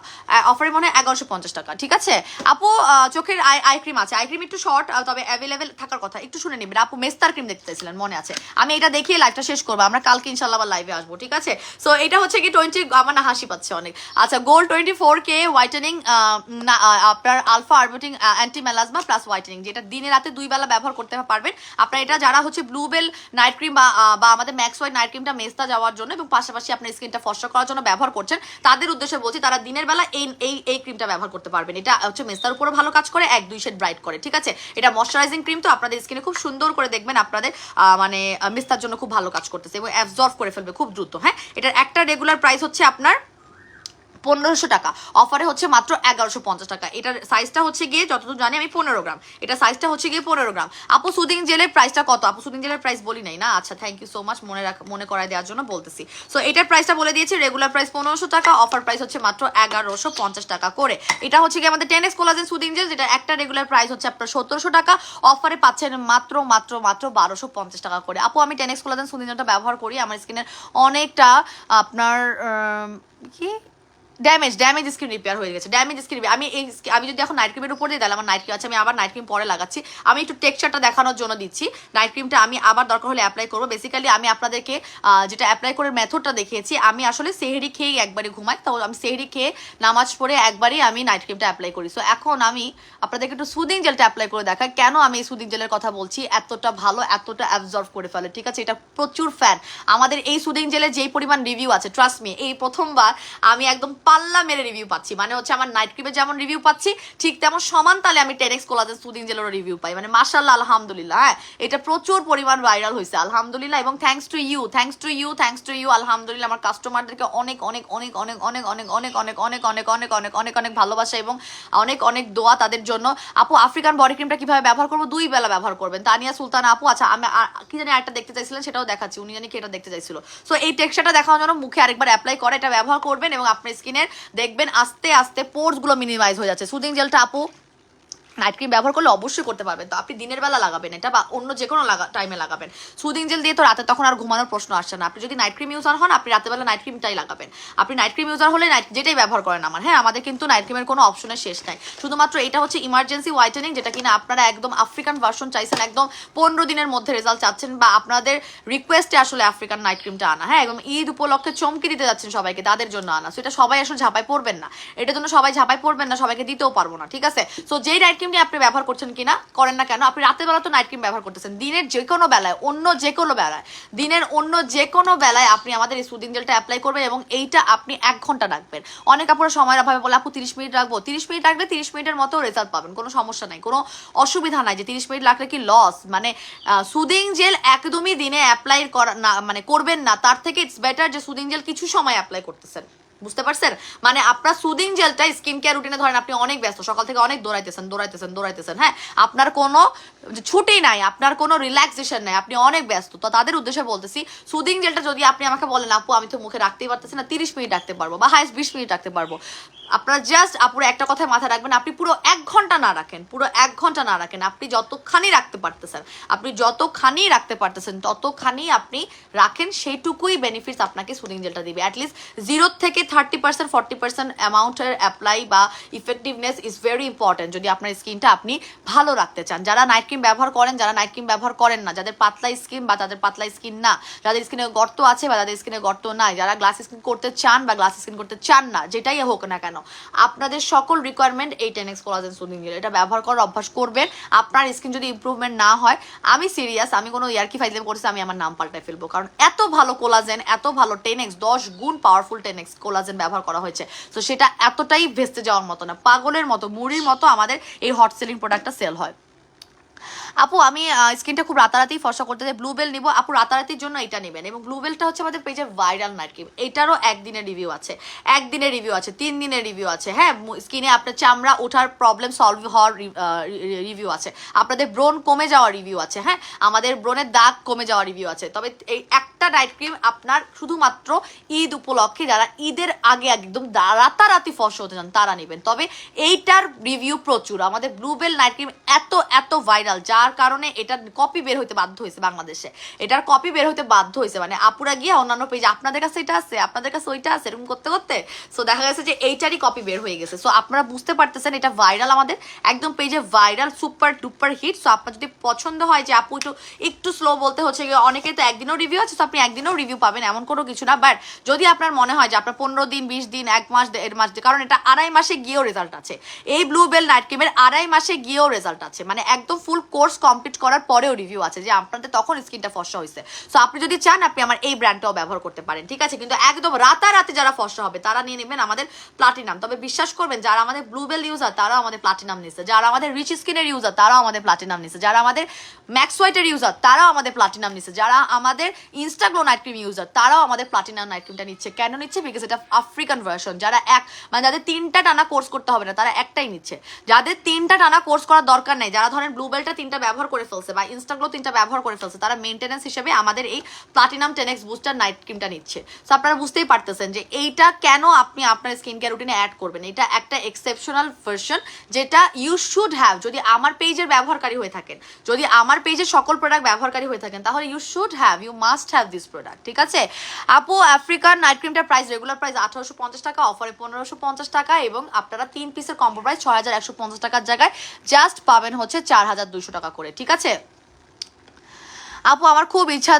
অফারে মনে হয় 1150 টাকা, ঠিক আছে? আপু চোখের আই ক্রিম আছে, আই ক্রিম একটু শর্ট, তবে অ্যাভেলেবেল থাকার কথা, একটু শুনে নেবেন। আপু মেস্তার ক্রিম দেখতে চাইছিলেন, মনে আছে? আমি এটা দেখিয়ে লাইভটা শেষ করবো, আমরা কালকে ইনশাল্লাহ আবার লাইভে আসবো, ঠিক আছে? সো এটা হচ্ছে কি 20, আমার না হাসি পাচ্ছে অনেক। আচ্ছা গোল্ড 24K হোয়াইটেনিং, আপনার alpha arbutin anti melasma plus whitening, যেটা দিনে রাতে 2 বেলা ব্যবহার করতে পারবেন আপনার। এটা যারা হচ্ছে ব্লুবেল নাইট ক্রিম বা আমাদের ম্যাক্স হোয়াইট নাইট ক্রিমটা মেস্তা যাওয়ার জন্য এবং পাশাপাশি আপনার স্কিনটা ফর্সা করার জন্য ব্যবহার করছেন, তাদের উদ্দেশ্যে বলছি, তারা দিনের বেলা এই ক্রিমটা ব্যবহার করতে পারবেন। এটা হচ্ছে মেস্তার উপরে ভালো কাজ করে, 1-2 শেড ব্রাইট করে, ঠিক আছে? এটা ময়শ্চারাইজিং ক্রিম, তো আপনাদের স্কিনে খুব সুন্দর করে দেখবেন আপনাদের মানে মেস্তার জন্য খুব ভালো কাজ করতেছে এবং অ্যাবজর্ব করে ফেলবে খুব দ্রুত। হ্যাঁ, এটার একটা রেগুলার প্রাইস হচ্ছে আপনার 1500 টাকা, অফারে হচ্ছে মাত্র 1150 টাকা। এটার সাইজটা হচ্ছে গিয়ে যতদূর জানি আমি 15 গ্রাম, এটা সাইজটা হচ্ছে গিয়ে 15 গ্রাম। আপু সুদিং জেলের প্রাইসটা কত? আপু সুদিং জেলের প্রাইস বলি নাই না? আচ্ছা থ্যাংক ইউ সো মাচ, মনে করায় দেওয়ার জন্য বলতেছি। সো এটার প্রাইসটা বলে দিয়েছি, রেগুলার প্রাইস 1500 টাকা, অফার প্রাইস হচ্ছে মাত্র 1150 টাকা করে। এটা হচ্ছে গিয়ে আমাদের 10x কোলাজেন সুদিং জেল, যেটা একটা রেগুলার প্রাইস হচ্ছে আপনার 1700 টাকা, অফারে পাচ্ছেন মাত্র 1250 টাকা করে। আপু আমি 10x কোলাজেন সুদিং জেলটা ব্যবহার করি, আমার স্কিনের অনেকটা আপনার কি ড্যামেজ স্কিন রিপেয়ার হয়ে গেছে, আমি যদি এখন নাইট ক্রিমের উপর দিয়ে দিলাম, আমার নাইট ক্রিম আছে, আমি আবার নাইট ক্রিম পরে লাগাচ্ছি। আমি একটু টেক্সচারটা দেখানোর জন্য দিচ্ছি, নাইট ক্রিমটা আমি আবার দরকার হলে অ্যাপ্লাই করবো। বেসিক্যালি আমি আপনাদেরকে যেটা অ্যাপ্লাই করে মেথডটা দেখিয়েছি, আমি আসলে সেহরি খেয়েই একবারে ঘুমাই, তো আমি সেহরি খেয়ে নামাজ পড়ে একবারই আমি নাইট ক্রিমটা অ্যাপ্লাই করি। সো এখন আমি আপনাদেরকে একটু সুদিং জেলটা অ্যাপ্লাই করে দেখাই, কেন আমি এই সুদিং জেলের কথা বলছি, এতটা ভালো, এতটা অ্যাবজর্ভ করে ফেলে, ঠিক আছে? এটা প্রচুর ফ্যান আমাদের এই সুদিং জেলের, যেই পরিমাণ রিভিউ আছে, ট্রাস্ট মি, এই প্রথমবার আমি একদম পাল্লা মেরে রিভিউ পাচ্ছি। মানে হচ্ছে আমার নাইট ক্রিমে যেমন রিভিউ পাচ্ছি, ঠিক তেমন সমান তালে আমি 10x কোলাজেন সুদিং জেলেরও রিভিউ পাই। মানে মাশাআল্লাহ, আলহামদুলিল্লাহ। হ্যাঁ, এটা প্রচুর পরিমাণ ভাইরাল হয়েছে, আলহামদুলিল্লাহ, এবং থ্যাঙ্কস টু ইউ, আলহামদুলিল্লাহ। আমার কাস্টমারদেরকে অনেক ভালোবাসা এবং অনেক দোয়া তাদের জন্য। আপু আফ্রিকান বডি ক্রিমটা কিভাবে ব্যবহার করবো? 2 বেলা ব্যবহার করবেন। তানিয়া সুলতানা আপু, আচ্ছা আমি কি জানি একটা দেখতে চাইছিলেন, সেটাও দেখাচ্ছি, উনি জানি কি এটা দেখতে চাইছিল। সো এই টেক্সচারটা দেখানোর জন্য মুখে আরেকবার অ্যাপ্লাই করে এটা ব্যবহার করবেন এবং আপনার স্কিনের দেখবেন আস্তে আস্তে পোর্স গুলো মিনিমাইজ হয়ে যাচ্ছে। সুদিং জেলটা আপু নাইট ক্রিম ব্যবহার করলে অবশ্যই করতে পারবেন। তো আপনি দিনের বেলা লাগাবেন এটা, বা অন্য যে কোনো টাইমে লাগাবেন। সুদিং জেল দিয়ে তো রাতে তখন আর ঘুমানোর প্রশ্ন আসছে না। আপনি যদি নাইট ক্রিম ইউজার হন, আপনি রাতেবেলা নাইট ক্রিমটাই লাগাবেন। আপনি নাইট ক্রিম ইউজার হলে যেটাই ব্যবহার করেন আমার, হ্যাঁ, আমাদের কিন্তু নাইট ক্রিমের কোনো অপশনের শেষ নাই। শুধুমাত্র এটা হচ্ছে ইমার্জেন্সি হোয়াইটেনিং, যেটা কিনা আপনারা একদম আফ্রিকান ভার্সন চাইছেন, একদম 15 দিনের মধ্যে রেজাল্ট চাচ্ছেন, বা আপনাদের রিকোয়েস্টে আসলে আফ্রিকান নাইট ক্রিমটা আনা, হ্যাঁ, এবং ঈদ উপলক্ষে চমকে দিতে যাচ্ছেন সবাইকে, তাদের জন্য আনা। সো এটা সবাই আসলে ঝাঁপাই পড়বেন না, এটার জন্য সবাই ঝাঁপাই পড়বেন না, সবাইকে দিতেও পারবো না, ঠিক আছে? সো যেই নাইট ক্রিমটি আপনি ব্যবহার করছেন কিনা করেন না কেন, আপনি রাতের বেলা তো নাইট ক্রিম ব্যবহার করতেছেন, দিনের যে কোনো বেলায়, দিনের অন্য যে কোনো বেলায় আপনি আমাদের এই সুদিং জেলটা অ্যাপ্লাই করবেন, এবং এইটা আপনি 1 ঘন্টা রাখবেন। অনেক আপুরা সময়ের অভাবে বলে আপু 30 মিনিট রাখবো। 30 মিনিট রাখলে 30 মিনিটের মতো রেজাল্ট পাবেন, কোনো সমস্যা নাই, কোনো অসুবিধা নাই যে 30 মিনিট রাখলে কি লস। মানে সুদিং জেল একদমই দিনে অ্যাপ্লাই করা না, মানে করবেন না, তার থেকে ইটস বেটার যে সুদিং জেল কিছু সময় অ্যাপ্লাই করতেছেন, বুঝতে পারছেন? মানে আপনার সুদিং জেলটা স্কিন কেয়ার রুটিনে ধরেন আপনি অনেক ব্যস্ত, সকাল থেকে অনেক দৌড়াইতেছেন, হ্যাঁ, আপনার কোনো ছুটি নাই, আপনার কোনো রিল্যাক্সেশন নাই, আপনি অনেক ব্যস্ত। তো তাদের উদ্দেশ্যে বলতেছি, সুদিং জেলটা যদি আপনি আমাকে বলেন আপু আমি তো মুখে রাখতেই পারতেছি না, 30 মিনিট রাখতে পারবো, বা হাইস্ট 20 মিনিট রাখতে পারবো, আপনার জাস্ট আপুর একটা কথায় মাথায় রাখবেন, আপনি পুরো 1 ঘন্টা না রাখেন, আপনি যতখানি রাখতে পারতেছেন ততখানি আপনি রাখেন, সেইটুকুই বেনিফিটস আপনাকে সুদিং জেলটা দিবে। অ্যাটলিস্ট 0 থেকে 30% 40% অ্যামাউন্টের অ্যাপ্লাই বা ইফেক্টিভনেস ইজ ভেরি ইম্পর্টেন্ট যদি আপনার স্কিনটা আপনি ভালো রাখতে চান। যারা নাইট ক্রিম ব্যবহার করেন, যারা নাইট ক্রিম ব্যবহার করেন না, যাদের পাতলা স্কিন বা যাদের পাতলা স্কিন না, যাদের স্কিনে গর্ত আছে বা যাদের স্কিনে গর্ত নাই, যারা গ্লাস স্কিন করতে চান বা গ্লাস স্কিন করতে চান না, যেটাই হোক না কেন, আপনাদের সকল রিকোয়ারমেন্ট এই 10x কোলাজেন সুদিং জেল, এটা ব্যবহার করার অভ্যাস করবেন। আপনার স্কিন যদি ইমপ্রুভমেন্ট না হয়, আমি সিরিয়াস, আমি কোনো ইয়ার্কি ফাইজলাম করছি, আমি আমার নাম পাল্টাই ফেলবো, কারণ এত ভালো কোলাজেন, এত ভালো 10x 10 গুণ পাওয়ারফুল 10x কোলাজেন ব্যবহার করা হয়েছে। তো সেটা এতটাই ভেস্তে যাওয়ার মতো না, পাগলের মতো, মুড়ির মতো আমাদের এই হট সেলিং প্রোডাক্টটা সেল হয়। আপু আমি স্কিনটা খুব রাতারাতি ফর্সা করতে চাই, ব্লুবেল নিব। আপু রাতারাতির জন্য এটা নেবেন, এবং ব্লুবেলটা হচ্ছে আমাদের পেজে ভাইরাল নাইট ক্রিম, এটারও 1 দিনের রিভিউ আছে, 1 দিনের রিভিউ আছে, 3 দিনের রিভিউ আছে, হ্যাঁ, স্কিনে আপনার চামড়া ওঠার প্রবলেম সলভ হওয়ার রিভিউ আছে, আপনাদের ব্রণ কমে যাওয়ার রিভিউ আছে, হ্যাঁ, আমাদের ব্রণের দাগ কমে যাওয়ার রিভিউ আছে। তবে এই একটা নাইট ক্রিম আপনার শুধুমাত্র ঈদ উপলক্ষে, যারা ঈদের আগে একদম রাতারাতি ফর্সা হতে চান তারা নেবেন। তবে এইটার রিভিউ প্রচুর, আমাদের ব্লুবেল নাইট ক্রিম এত ভাইরাল, যার কারণে এটার কপি বের হইতে বাধ্য হয়েছে বাংলাদেশে, এটার কপি বের হইতে বাধ্য হয়েছে, মানে আপুরা গিয়ে অন্যান্য পেজে আপনাদের কাছে এটা আছে, আপনাদের কাছে ওইটা আছে, এরকম করতে করতে সো দেখা গেছে যে এইটারই কপি বের হয়ে গেছে। সো আপনারা বুঝতে পারতেছেন এটা ভাইরাল, আমাদের একদম পেজে viral, super duper hit. So আপনার যদি পছন্দ হয় যে আপু একটু স্লো বলতে হচ্ছে, অনেকে তো একদিনও রিভিউ আছে, তো আপনি একদিনও রিভিউ পাবেন এমন কোনো কিছু না। বাট যদি আপনার মনে হয় যে আপনার 15 দিন 20 দিন 1 মাস 1.5 মাস, কারণ এটা 2.5 মাসে গিয়েও রেজাল্ট আছে, এই ব্লুবেল নাইট ক্রিমের 2.5 মাসে গিয়েও রেজাল্ট আছে, মানে একদম ফুল কোর্স কমপ্লিট করার পরেও রিভিউ আছে যে আপনাদের তখন স্কিনটা ফর্সা হয়েছে। সো আপনি যদি চান আপনি আমার এই ব্র্যান্ডটাও ব্যবহার করতে পারেন, ঠিক আছে? কিন্তু একদম রাতারাতি যারা ফর্সা হবে তারা নিয়ে নেবেন আমাদের প্লাটিনাম। তবে বিশ্বাস করবেন, যারা আমাদের ব্লুবেল ইউজার তারাও আমাদের প্লাটিনাম নিচ্ছে, যারা আমাদের রিচ স্কিনের ইউজার তারাও আমাদের প্লাটিনাম নিচ্ছে, যারা আমাদের ম্যাক্স হোয়াইটের ইউজার তারাও আমাদের প্লাটিনাম নিচ্ছে, যারা আমাদের ইনস্টাগ্লো নাইট ক্রিম ইউজার তারাও আমাদের প্লাটিনাম নাইট ক্রিমটা নিচ্ছে। কেন নিচ্ছে? বিকজ এটা আফ্রিকান ভার্সন, যারা মানে যাদের 3টা টানা কোর্স করতে হবে না তারা একটাই নিচ্ছে, যাদের 3টা টানা কোর্স করার দরকার নেই, যারা ধরেন ব্লুবেলটা 3টা ব্যবহার করে ফেলছে বা ইনস্টাগ্লো 3টা ব্যবহার করে ফেলছে, তারা মেইনটেনেন্স হিসেবে আমাদের এই প্লাটিনাম 10x বুস্টার নাইট ক্রিমটা নিচ্ছে। সো আপনারা বুঝতেই পারতেছেন যে এইটা কেন আপনি আপনার স্কিন কেয়ার রুটিনে অ্যাড করবেন। এটা একটা এক্সেপশনাল ভার্সন, যেটা ইউ শুড হ্যাভ, যদি আমার পেজের ব্যবহারকারী হয়ে থাকেন, যদি আমার পেজের সকল প্রোডাক্ট ব্যবহারকারী হয়ে থাকেন, তাহলে you should have, you must have this product, ঠিক আছে? আপু আফ্রিকান নাইট ক্রিমটার প্রাইস, রেগুলার প্রাইস 1850 টাকা, অফারে 1550 টাকা, এবং আপনারা 3 পিসের কম্বো প্রাইস 6150 টাকার জায়গায় জাস্ট পাবেন হচ্ছে 4200 টাকা করে, ঠিক আছে? আপু আমার খুব ইচ্ছা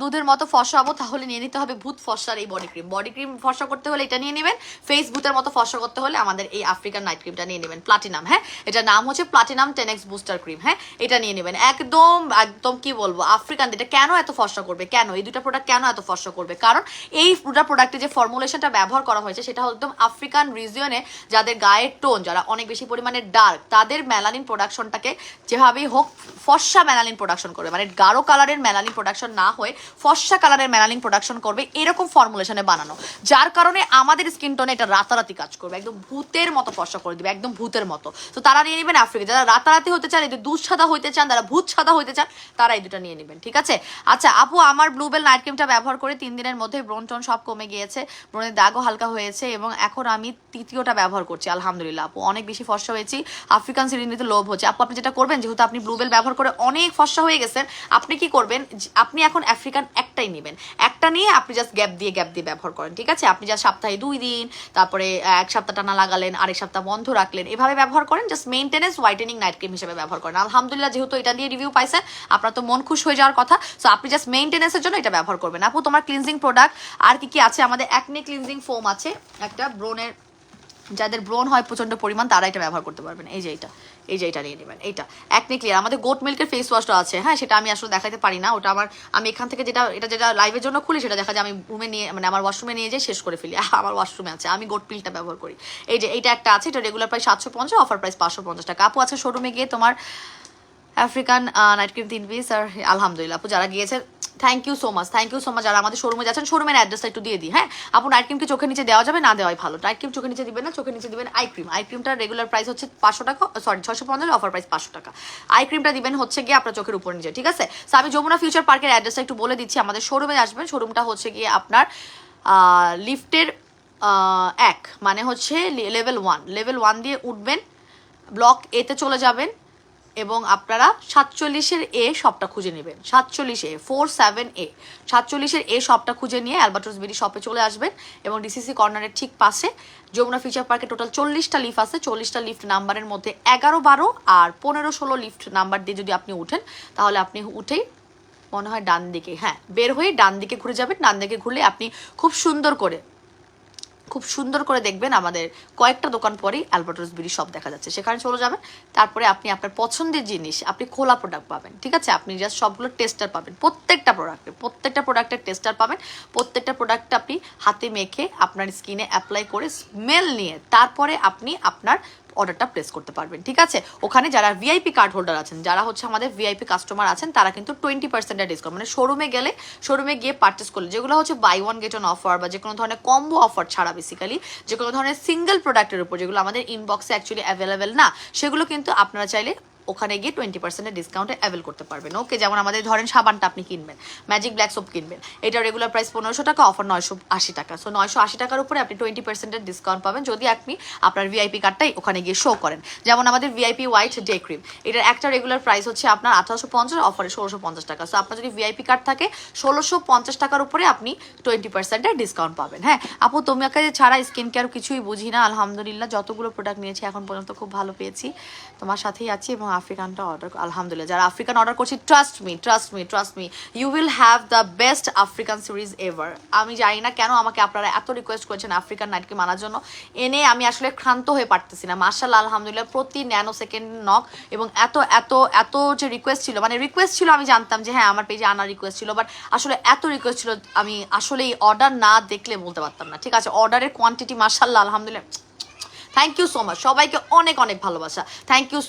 দুধের মতো ফর্সা হবো, তাহলে নিয়ে নিতে হবে ভূত ফর্সার এই বডি ক্রিম ফর্সা করতে হলে এটা নিয়ে নেবেন, ফেস ভূতের মতো ফর্সা করতে হলে আমাদের এই আফ্রিকান নাইট ক্রিমটা নিয়ে নেবেন, প্লাটিনাম, হ্যাঁ, এটা নাম হচ্ছে প্লাটিনাম 10x বুস্টার ক্রিম, হ্যাঁ, এটা নিয়ে নেবেন। একদম একদম কি বলবো, আফ্রিকান, এটা কেন এত ফর্সা করবে, কেন এই দুটো প্রোডাক্ট কেন এত ফর্সা করবে? কারণ এই দুটো প্রোডাক্টে যে ফর্মুলেশনটা ব্যবহার করা হয়েছে সেটা একদম আফ্রিকান রিজিয়নে যাদের গায়ের টোন, যারা অনেক বেশি পরিমাণে ডার্ক, তাদের মেলানিন প্রোডাকশনটাকে যেভাবেই হোক ফর্সা মেলানিন প্রোডাকশন করবে, মানে গাঢ় কালার কালারের মেলানিন প্রোডাকশন না হয়ে ফর্সা কালারের মেলানিন প্রোডাকশন করবে এরকম ফর্মুলেশনে বানানো, যার কারণে আমাদের স্কিন টোনে এটা রাতারাতি কাজ করবে, একদম ভূতের মতো ফর্সা করে দিবে, একদম ভূতের মতো। তো তারা নিয়ে নেবেন আফ্রিকা। যারা রাতারাতি হতে চান, এদের দুধ সাদা হইতে চান, যারা ভূত সাদা হইতে চান, তারা এই দুটো নিয়ে নেবেন, ঠিক আছে? আচ্ছা আপু, আমার ব্লুবেল নাইট ক্রিমটা ব্যবহার করে 3 দিনের মধ্যে ব্রণ টোন সব কমে গিয়েছে, ব্রণের দাগও হালকা হয়েছে এবং এখন আমি তৃতীয়টা ব্যবহার করছি, আলহামদুলিল্লাহ আপু অনেক বেশি ফর্সা হয়েছি। আফ্রিকান সিরিজ নিতে লোভ হচ্ছে। আপু আপনি যেটা করবেন, যেহেতু আপনি ব্লুবেল ব্যবহার করে অনেক ফর্সা হয়ে গেছেন, আপনি কি করবেন, আপনি এখন আফ্রিকান একটাই নেবেন, একটা নিয়ে আপনি জাস্ট গ্যাপ দিয়ে ব্যবহার করেন, ঠিক আছে? আপনি জাস্ট সপ্তাহে 2 দিন, তারপরে 1 সপ্তাহ টানা লাগালেন, আরেক সপ্তাহ বন্ধ রাখলেন, এভাবে ব্যবহার করেন, just maintenance whitening night cream হিসেবে ব্যবহার করেন। আলহামদুলিল্লাহ যেহেতু এটা দিয়ে রিভিউ পাইছেন, আপনার তো মন খুশ হয়ে যাওয়ার কথা। সো আপনি জাস্ট মেইনটেনেন্সের জন্য এটা ব্যবহার করবেন। আপু তোমার ক্লিনজিং প্রোডাক্ট আর কি কি আছে? আমাদের অ্যাকনে ক্লিনজিং ফোম আছে একটা, ব্রণের যাদের ব্রণ হয় প্রচন্ড পরিমাণ তারা এটা ব্যবহার করতে পারবেন। এই যে এটা নিয়ে নেবেন, এইটা অ্যাকনে ক্লিয়ার। আমাদের গোট মিল্কের ফেস ওয়াশটা আছে, হ্যাঁ সেটা আমি আসলে দেখাতে পারি না, ওটা আমি এখান থেকে যেটা লাইভের জন্য খুলি সেটা দেখা যায় আমি রুমে নিয়ে, মানে আমার ওয়াশরুমে নিয়ে যাই, শেষ করে ফেলি। আমার ওয়াশরুমে আছে, আমি গোট পিলটা ব্যবহার করি। এইটা একটা আছে, এটা রেগুলার প্রাইস 750, অফার প্রাইস 550 টাকা। আপু আছে শোরুমে গিয়ে তোমার আফ্রিকান নাইট ক্রিম 3 পিস। আর আলহামদুলিল্লাহ আপু যারা গিয়েছে থ্যাংক ইউ সো মাচ যারা আমাদের শোরুমে যাচ্ছেন। শোরুমের অ্যাড্রেসটা একটু দিয়ে দিই, হ্যাঁ আপু নাইট ক্রিমকে চোখের নিচে দেওয়া যাবে, না দেওয়াই ভালো। নাইট ক্রিম চোখের নিচে দিবেন না, চোখের নিচে দিবেন আই ক্রিমটার রেগুলার প্রাইস হচ্ছে 500 টাকা, সরি 650, অফার প্রাইস 500 টাকা। আই ক্রিমটা দিবেন হচ্ছে গিয়ে আপনার চোখের উপর নিচে, ঠিক আছে? সো আমি যমুনা ফিউচার পার্কের অ্যাড্রেসটা একটু বলে দিচ্ছি। আমাদের শোরুমে আসবেন, শোরুমটা হচ্ছে গিয়ে আপনার লিফটের 1, মানে হচ্ছে লেভেল 1 দিয়ে উঠবেন, ব্লক এতে চলে যাবেন এবং আপনারা 47-এর এ শপটা খুঁজে নেবেন। 47 এ শপটা খুঁজে নিয়ে অ্যালবাট্রস বিডি শপে চলে আসবেন এবং ডিসিসি কর্নারের ঠিক পাশে যমুনা ফিউচার পার্কে টোটাল 40টা লিফট আছে। 40টা লিফট নাম্বারের মধ্যে 11, 12 আর 15, 16 লিফট নাম্বার দিয়ে যদি আপনি উঠেন, তাহলে আপনি উঠেই মনে হয় ডান দিকে, হ্যাঁ বের হয়ে ডান দিকে ঘুরে যাবেন। ডান দিকে ঘুরলে আপনি খুব সুন্দর করে দেখবেন আমাদের কয়েকটা দোকান পরেই অ্যালবার্টোস বিডি শপ দেখা যাচ্ছে, সেখানে চলে যাবেন। তারপরে আপনি আপনার পছন্দের জিনিস, আপনি খোলা প্রোডাক্ট পাবেন, ঠিক আছে? আপনি জাস্ট সবগুলো টেস্টার পাবেন, প্রত্যেকটা প্রোডাক্টের টেস্টার পাবেন। প্রত্যেকটা প্রোডাক্ট আপনি হাতে মেখে আপনার স্কিনে অ্যাপ্লাই করে স্মেল নিয়ে তারপরে আপনি আপনার অর্ডারটা প্লেস করতে পারবেন, ঠিক আছে? ওখানে যারা ভিআইপি কার্ড হোল্ডার আছেন, যারা হচ্ছে আমাদের ভিআইপি কাস্টমার আছেন, তারা কিন্তু 20% ডিসকাউন্ট, মানে শোরুমে গিয়ে পারচেস করলে, যেগুলো হচ্ছে buy one get one offer বা যে কোনো ধরনের কম্বো অফার ছাড়া, বেসিক্যালি যে কোনো ধরনের সিঙ্গেল প্রোডাক্টের উপর যেগুলো আমাদের ইনবক্সে অ্যাকচুয়ালি অ্যাভেলেবেল না, সেগুলো কিন্তু আপনারা চাইলে ওখানে গিয়ে 20% ডিসকাউন্টে অ্যাভেল করতে পারবেন। ওকে, যেমন আমাদের ধরেন সাবানটা আপনি কিনবেন, ম্যাজিক ব্ল্যাক সোপ কিনবেন, এটা রেগুলার প্রাইস 1500 টাকা, অফার 980 টাকা। সো 980 টাকার উপরে আপনি 20% ডিসকাউন্ট পাবেন যদি আপনি আপনার ভিআইপি কার্ডটাই ওখানে গিয়ে শো করেন। যেমন আমাদের ভিআইপি হোয়াইট ডে ক্রিম, এটার একটা রেগুলার প্রাইস হচ্ছে আপনার 1850, অফারে 1650 টাকা। সো আপনার যদি ভিআইপি কার্ড থাকে 1650 টাকার উপরে আপনি 20% ডিসকাউন্ট পাবেন। হ্যাঁ আপু, তোমাকে ছাড়া স্কিন কেয়ার কিছুই বুঝি না, আলহামদুলিল্লাহ যতগুলো প্রোডাক্ট নিয়েছি এখন পর্যন্ত খুব ভালো পেয়েছি, তোমার সাথেই আছি। এবং আফ্রিকানটা অর্ডার, আলহামদুলিল্লাহ যারা আফ্রিকান অর্ডার করছি, trust me, you will have the best African series ever. আমি জানি না কেন আমাকে আপনারা এত রিকোয়েস্ট করেছেন আফ্রিকান নাইট ক্রিম আনার জন্য, এনে আমি আসলে ক্ষান্ত হয়ে পারতেছি না। মাশাআল্লাহ আলহামদুলিল্লাহ প্রতি ন্যানো সেকেন্ড নক এবং এত যে রিকোয়েস্ট ছিল, আমি জানতাম যে হ্যাঁ আমার পেজে আনার রিকোয়েস্ট ছিল, বাট আসলে এত রিকোয়েস্ট ছিল আমি আসলে এই অর্ডার না দেখলে বলতে পারতাম না, ঠিক আছে? অর্ডারের কোয়ান্টিটি মাশাআল্লাহ আলহামদুলিল্লাহ, থ্যাংক ইউ সো মাচ, সবাইকে অনেক ভালোবাসা, থ্যাংক ইউ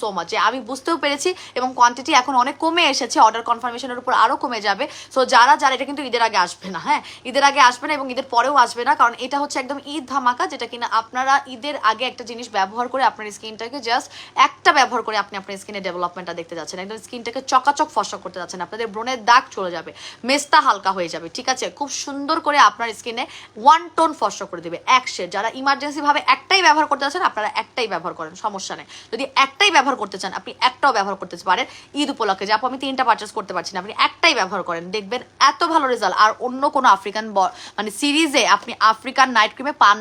সো মাচ যে আমি বুঝতেও পেরেছি এবং কোয়ান্টিটি এখন অনেক কমে এসেছে, অর্ডার কনফার্মেশনের উপর আরও কমে যাবে। সো যারা এটা কিন্তু ঈদের আগে আসবে না, হ্যাঁ ঈদের আগে আসবে না এবং ঈদের পরেও আসবে না, কারণ এটা হচ্ছে একদম ঈদ ধামাকা, যেটা কিনা আপনারা ঈদের আগে একটা জিনিস ব্যবহার করে আপনার স্কিনটাকে জাস্ট একটা ব্যবহার করে আপনি আপনার স্কিনের ডেভেলপমেন্টটা দেখতে যাচ্ছেন, একদম স্কিনটাকে চকাচক ফর্সা করতে যাচ্ছেন, আপনাদের ব্রণের দাগ চলে যাবে, মেস্তা হালকা হয়ে যাবে, ঠিক আছে? খুব সুন্দর করে আপনার স্কিনে 1 টোন ফর্সা করে দেবে, এক শেড। যারা ইমার্জেন্সি ভাবে একটাই ব্যবহার করতে চাচ্ছেন আপনারা একটাই ব্যবহার করেন, সমস্যা নেই। যদি একটাই ব্যবহার করতে চান আপনি একটাও ব্যবহার করতে পারেন। ঈদ উপলক্ষে যে আপু আমি 3টা পারচেস করতে পারছি না, আপনি একটাই ব্যবহার করেন, দেখবেন এত ভালো রেজাল্ট আর অন্য কোনো আফ্রিকান মানে সিরিজে আপনি আফ্রিকান নাইট ক্রিমে পান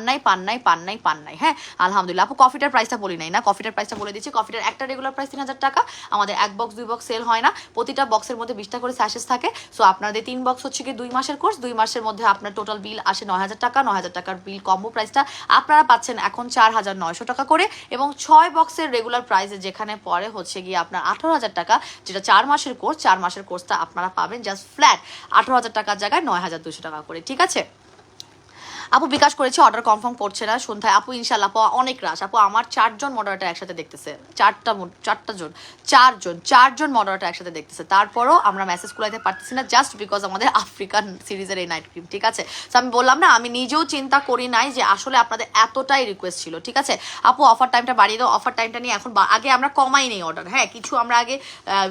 নাই। হ্যাঁ আলহামদুলিল্লাহ। আপু কফিটার প্রাইসটা বলি নাই না, কফিটার প্রাইসটা বলে দিচ্ছি। কফিটার একটা রেগুলার প্রাইস 3000 টাকা, আমাদের 1 বক্স 2 বক্স সেল হয় না, প্রতিটা বক্সের মধ্যে 20টা করে স্যাশেস থাকে। সো আপনাদের 3 বক্স হচ্ছে কি 2 মাসের কোর্স, 2 মাসের মধ্যে আপনার টোটাল বিল আসে 9000 টাকা। 9000 টাকার বিল কম্বো প্রাইসটা আপনারা পাচ্ছেন এখন 4900 টাকা করে, এবং 6 বক্সের রেগুলার প্রাইসে যেখানে পরে হচ্ছে গিয়ে আপনার 18000 টাকা, যেটা 4 মাসের কোর্স, 4 মাসের কোর্সটা আপনারা পাবেন জাস্ট ফ্ল্যাট 18000 টাকার জায়গায় 9200 টাকা করে, ঠিক আছে? আপু বিকাশ করেছে, অর্ডার কনফার্ম করছে না সন্ধ্যায়। আপু ইনশাল্লাহ আপু অনেক রাশ। আপু আমার 4জন মডারেটর একসাথে দেখতেছে, চারজন মডারেটর একসাথে দেখতেছে, তারপরও আমরা মেসেজ কুলাইতে পারতেছি না, জাস্ট বিকজ আমাদের আফ্রিকান সিরিজের এই নাইট ক্রিম। ঠিক আছে, তো আমি বললাম না, আমি নিজেও চিন্তা করি নাই যে আসলে আপনাদের এতটাই রিকোয়েস্ট ছিল। ঠিক আছে আপু, অফার টাইমটা বাড়িয়ে দাও। অফার টাইমটা নিয়ে এখন আগে আমরা কমাই নেই অর্ডার, হ্যাঁ কিছু আমরা আগে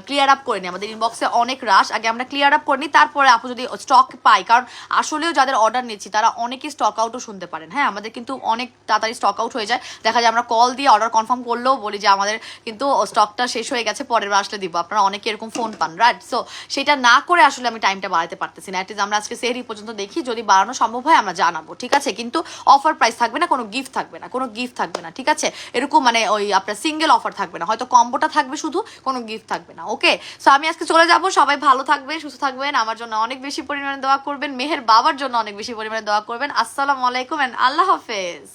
ক্লিয়ার আপ করে নিই, আমাদের ইনবক্সে অনেক রাশ, আগে আমরা ক্লিয়ার আপ করে নিই, তারপরে আপু যদি স্টক পাই, কারণ আসলেও যাদের অর্ডার নিচ্ছি তারা অনেকেই স্টক আউটও শুনতে পারেন। হ্যাঁ আমাদের কিন্তু অনেক তাড়াতাড়ি স্টক আউট হয়ে যায়, দেখা যায় আমরা কল দিয়ে অর্ডার কনফার্ম করলেও বলি যে আমাদের কিন্তু স্টকটা শেষ হয়ে গেছে, পরের বার আসলে দিব। আপনারা অনেকে এরকম ফোন পান, রাইট? সো সেটা না করে আসলে আমি টাইমটা বাড়াতে পারতেছি না। অ্যাটলিস্ট আমরা আজকে সেহরি পর্যন্ত দেখি, যদি বাড়ানো সম্ভব হয় আমরা জানাবো। ঠিক আছে, কিন্তু অফার প্রাইস থাকবে না, কোনো গিফট থাকবে না, কোনো গিফট থাকবে না। ঠিক আছে, এরকম মানে ওই আপনার সিঙ্গেল অফার থাকবে না, হয়তো কম্বোটা থাকবে শুধু, কোনো গিফট থাকবে না। ওকে, সো আমি আজকে চলে যাব। সবাই ভালো থাকবেন, সুস্থ থাকবেন, আমার জন্য অনেক বেশি পরিমাণে দোয়া করবেন, মেহের বাবার জন্য অনেক বেশি পরিমাণে দোয়া করবেন। আসসালামু আলাইকুম এন্ড আল্লাহ হাফেজ।